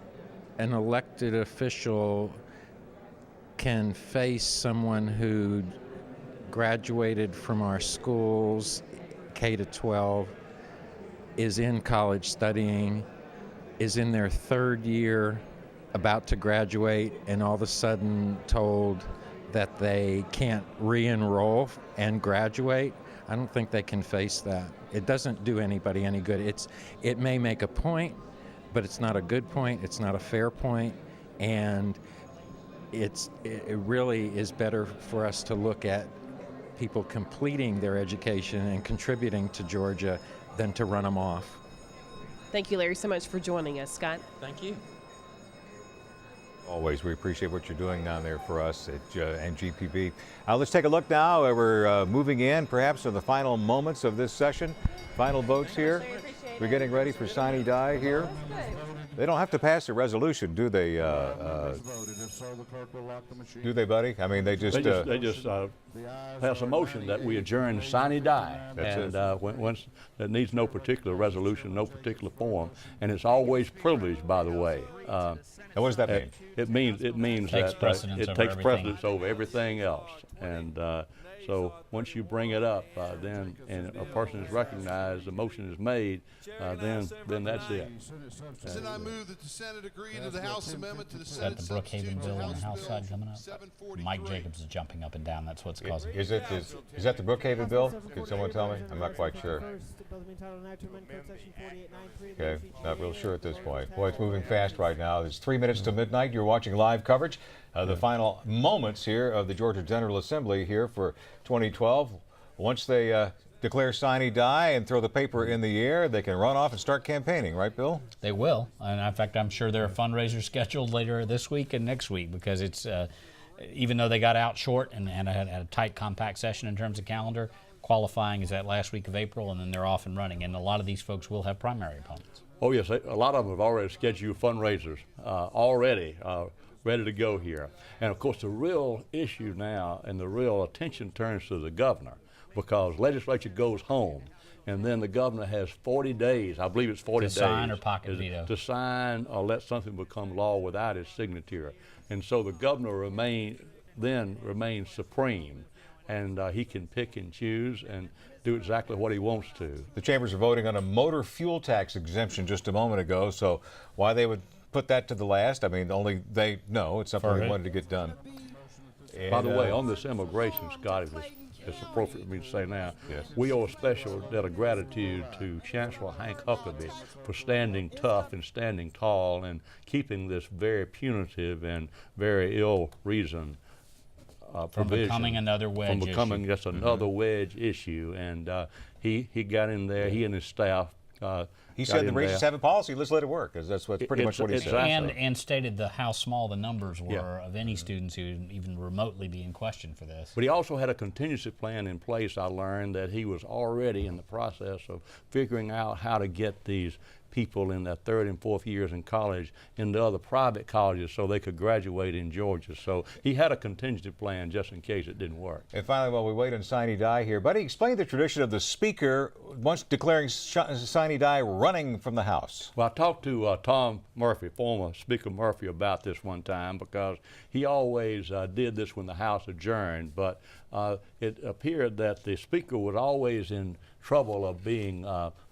an elected official can face someone who graduated from our schools, K to 12, is in college studying, is in their third year, about to graduate, and all of a sudden told that they can't re-enroll and graduate. I don't think they can face that. It doesn't do anybody any good. It may make a point, but it's not a good point, it's not a fair point, and it really is better for us to look at people completing their education and contributing to Georgia than to run them off. Thank you, Larry, so much for joining us. Scott? Thank you. Always, we appreciate what you're doing down there for us at NGPB. Let's take a look now. We're moving in perhaps to the final moments of this session. Final votes here. We're getting ready for Sine Die here. They don't have to pass a resolution, do they? Do they, buddy? I mean, they just pass a motion that we adjourn Sine Die. That's and once that needs no particular resolution, no particular form, and it's always privileged, by the way. And what does that mean? It means Takes that precedence it over takes everything. precedence over everything else. And so once you bring it up, then and a person is recognized, the motion is made, then that's it. Then I move that the Senate agree to the House amendment to the Is that Senate the Brookhaven bill on the House Bill side coming up? 743. Mike Jacobs is jumping up and down. That's what's causing it. Is that the Brookhaven bill? Can someone tell me? I'm not quite sure. Okay, not real sure at this point. Boy, it's moving fast right now. It's 3 minutes to midnight. You're watching live coverage. The final moments here of the Georgia General Assembly here for 2012. Once they declare Sine Die and throw the paper in the air, they can run off and start campaigning, right, Bill? They will. And in fact, I'm sure there are fundraisers scheduled later this week and next week because it's, even though they got out short and had a tight, compact session in terms of calendar, qualifying is that last week of April, and then they're off and running. And a lot of these folks will have primary opponents. Oh, yes. A lot of them have already scheduled fundraisers already. Ready to go here. And of course the real issue now and the real attention turns to the governor because legislature goes home and then the governor has 40 days, I believe it's 40 days. To sign or pocket veto. To sign or let something become law without his signature. And so the governor remains supreme and he can pick and choose and do exactly what he wants to. The chambers are voting on a motor fuel tax exemption just a moment ago, so why they would put that to the last, I mean, only they know. It's something they wanted to get done. And, by the way, on this immigration, Scott, if it's appropriate for me to say now, yes, we owe a special debt of gratitude to Chancellor Hank Huckabee for standing tough and standing tall and keeping this very punitive and very ill-reasoned from becoming another wedge from becoming issue. just another wedge issue. And he got in there, he and his staff he said the racist have a policy, let's let it work, because that's pretty much what he said. And stated how small the numbers were of any students who would even remotely be in question for this. But he also had a contingency plan in place. I learned that he was already in the process of figuring out how to get these people in their third and fourth years in college into other private colleges so they could graduate in Georgia. So he had a contingency plan just in case it didn't work. And finally, while we wait on Sine Die here, Buddy, explain the tradition of the Speaker once declaring Sine Die running from the House. Well, I talked to Tom Murphy, former Speaker Murphy, about this one time because he always did this when the House adjourned, but it appeared that the Speaker was always in trouble of being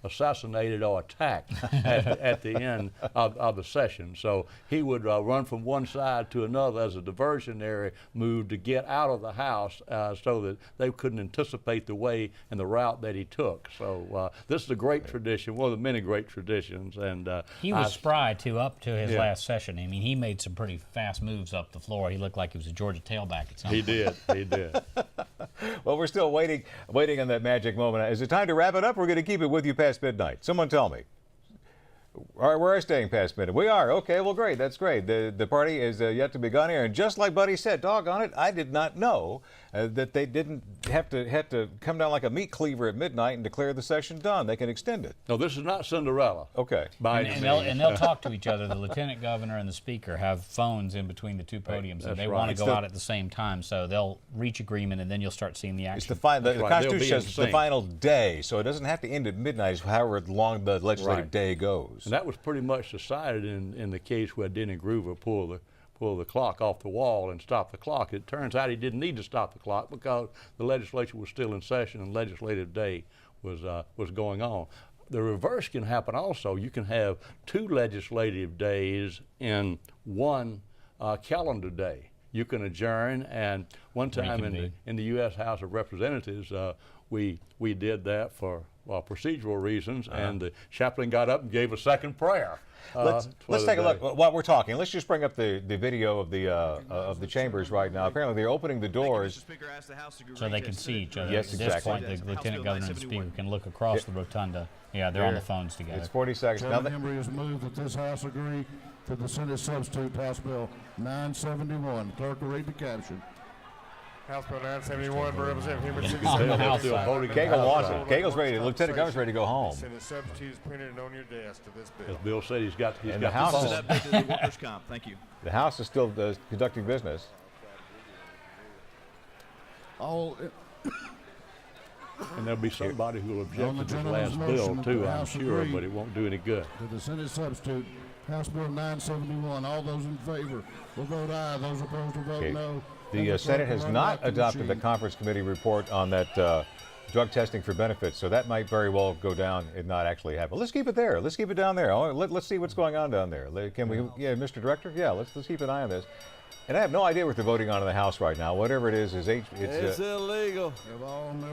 assassinated or attacked at the end of the session. So he would run from one side to another as a diversionary move to get out of the House so that they couldn't anticipate the way and the route that he took. So this is a great tradition, one of the many great traditions. And he was spry, too, up to his last session. I mean, he made some pretty fast moves up the floor. He looked like he was a Georgia tailback at some point. He did. Well, we're still waiting on that magic moment. Is it time to wrap it up? We're going to keep it with you past midnight. Someone tell me. All right, we're staying past midnight. We are. Okay, well, great. That's great. The party is yet to begun here. And just like Buddy said, doggone it, I did not know that they didn't have to come down like a meat cleaver at midnight and declare the session done. They can extend it. No, this is not Cinderella. Okay. And they'll talk to each other. The lieutenant governor and the speaker have phones in between the two podiums, and they want to go out at the same time. So they'll reach agreement, and then you'll start seeing the action. It's the Constitution says it's the final day, so it doesn't have to end at midnight. It's however long the legislative day goes. And that was pretty much decided in the case where Denny Groover pulled the clock off the wall and stopped the clock. It turns out he didn't need to stop the clock because the legislature was still in session and legislative day was going on. The reverse can happen also. You can have 2 legislative days in one calendar day. You can adjourn, and one time in the U.S. House of Representatives, we did that for procedural reasons, and the chaplain got up and gave a second prayer. Let's take a look while we're talking. Let's just bring up the video of the chambers right now. Apparently, they're opening the doors so they can see each other. Yes, At exactly. this point, the lieutenant governor and the speaker can look across the rotunda. Yeah, they're on the phones together. It's 40 seconds. Chairman Embry has moved that this House agree to the Senate substitute House Bill 971. Clerk will read the caption. House Bill 971 by Representative Human Cagle wants it. Cagle's ready. The lieutenant governor's ready to go home. Senate substitute is printed on your desk to this bill. As Bill said, he's got the House. Thank you. The House is still conducting business. And there'll be somebody who will object to this last bill too, I'm sure, but it won't do any good. To the Senate substitute, House Bill 971. All those in favor will vote aye. Those opposed will vote no. The Senate has not adopted the conference committee report on that drug testing for benefits, so that might very well go down and not actually happen. Let's keep it there. Let's keep it down there. Let's see what's going on down there. Can we? Yeah, Mr. Director. Yeah, let's keep an eye on this. And I have no idea what they're voting on in the House right now. Whatever it is it's illegal.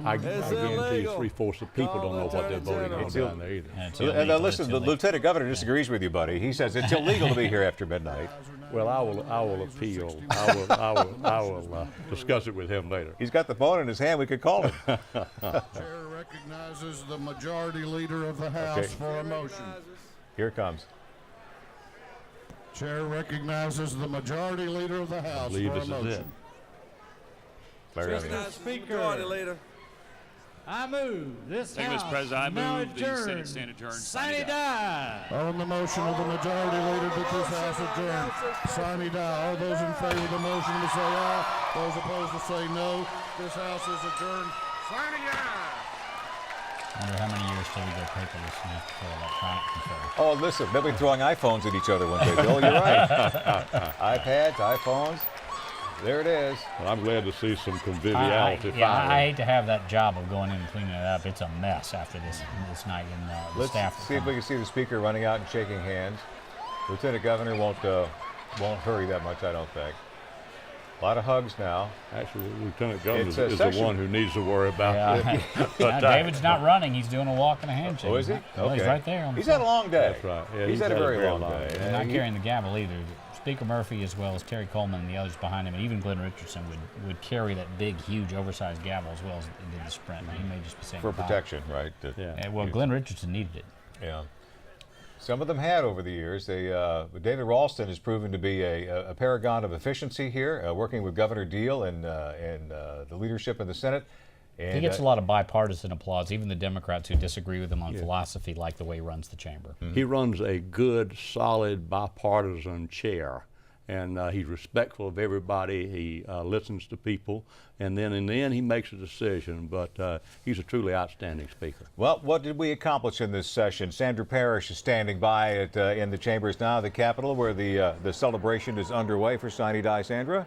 I guarantee you 3/4 of people don't know what they're voting on down there either. And listen, the lieutenant governor disagrees with you, buddy. He says it's illegal to be here after midnight. Well, I will appeal. I will discuss it with him later. He's got the phone in his hand. We could call him. Chair recognizes the majority leader of the House for a motion. Here it comes. Chair recognizes the majority leader of the House for a motion. Mr. Speaker, I move this Thank you, House Mr. President. I now move the adjourn. Senate stand adjourned. Sine Die. On the motion of the majority leader that this House adjourn, Sine Die. All those in favor of the motion to say aye. Those opposed to say no. This House is adjourned. Sine Die. I wonder how many years till we go paperless and have to go electronic control. Oh, listen, they'll be throwing iPhones at each other one day, Bill. You're right. iPads, iPhones. There it is. Well, I'm glad to see some conviviality. I hate to have that job of going in and cleaning it up. It's a mess after this night in the Let's staff. see if we can see the speaker running out and shaking hands. Lieutenant Governor won't hurry that much, I don't think. A lot of hugs now. Actually, the Lieutenant Governor is the one who needs to worry about it. David's not running. He's doing a walk and a handshake. Oh, is he? Well, he's right there. He's had a long day. That's right. Yeah, he's had a very long day. He's not carrying the gavel either. Speaker Murphy, as well as Terry Coleman and the others behind him, and even Glenn Richardson would carry that big, huge, oversized gavel as well as they did the sprint. Now, he may just be saying for protection, right? Well, Glenn Richardson needed it. Yeah. Some of them had over the years. David Ralston has proven to be a paragon of efficiency here, working with Governor Deal and the leadership in the Senate. And he gets a lot of bipartisan applause. Even the Democrats who disagree with him on philosophy like the way he runs the chamber. Mm-hmm. He runs a good, solid, bipartisan chair. And he's respectful of everybody. He listens to people. And then in the end, he makes a decision. But he's a truly outstanding speaker. Well, what did we accomplish in this session? Sandra Parrish is standing by in the chambers now, the Capitol, where the celebration is underway for Sine Die. Sandra?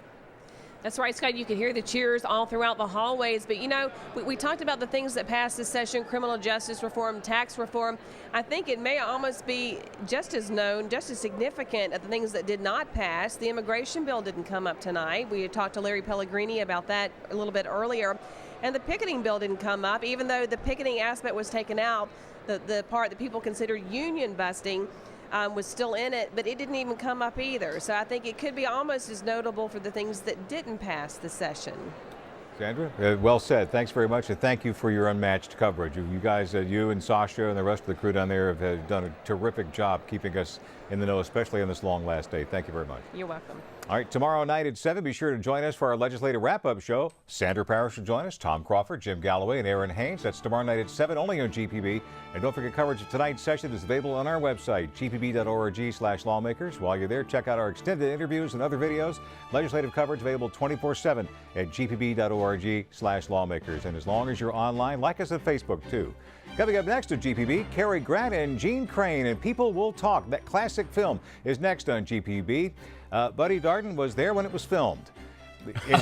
That's right, Scott. You can hear the cheers all throughout the hallways. But, you know, we talked about the things that passed this session, criminal justice reform, tax reform. I think it may almost be just as known, just as significant as the things that did not pass. The immigration bill didn't come up tonight. We had talked to Larry Pellegrini about that a little bit earlier. And the picketing bill didn't come up, even though the picketing aspect was taken out. The part that people consider union busting was still in it, but it didn't even come up either. So I think it could be almost as notable for the things that didn't pass the session. Sandra, well said. Thanks very much, and thank you for your unmatched coverage. You guys, you and Sasha and the rest of the crew down there have done a terrific job keeping us in the know, especially on this long last day. Thank you very much. You're welcome. All right, tomorrow night at 7, be sure to join us for our legislative wrap-up show. Sandra Parrish will join us, Tom Crawford, Jim Galloway, and Aaron Haynes. That's tomorrow night at 7, only on GPB. And don't forget, coverage of tonight's session is available on our website, gpb.org/lawmakers. While you're there, check out our extended interviews and other videos. Legislative coverage available 24/7 at gpb.org/lawmakers. And as long as you're online, like us on Facebook, too. Coming up next to GPB, Cary Grant and Gene Crane and People Will Talk. That classic film is next on GPB. Buddy Darden was there when it was filmed.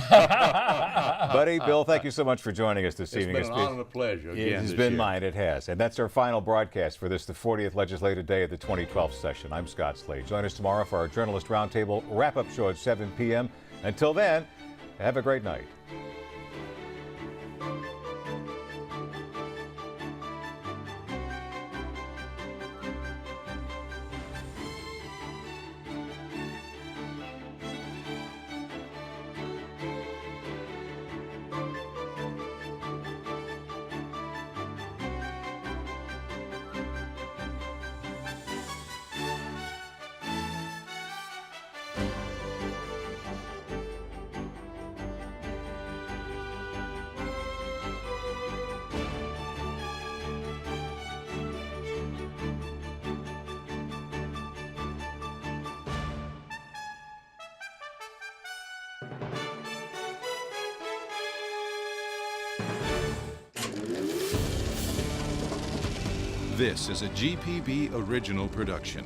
Buddy, Bill, thank you so much for joining us this evening. It's been an honor and a pleasure. Again, it's been mine, it has. And that's our final broadcast for this, the 40th legislative day of the 2012 session. I'm Scott Slade. Join us tomorrow for our Journalist Roundtable wrap-up show at 7 p.m. Until then, have a great night. This is a GPB original production.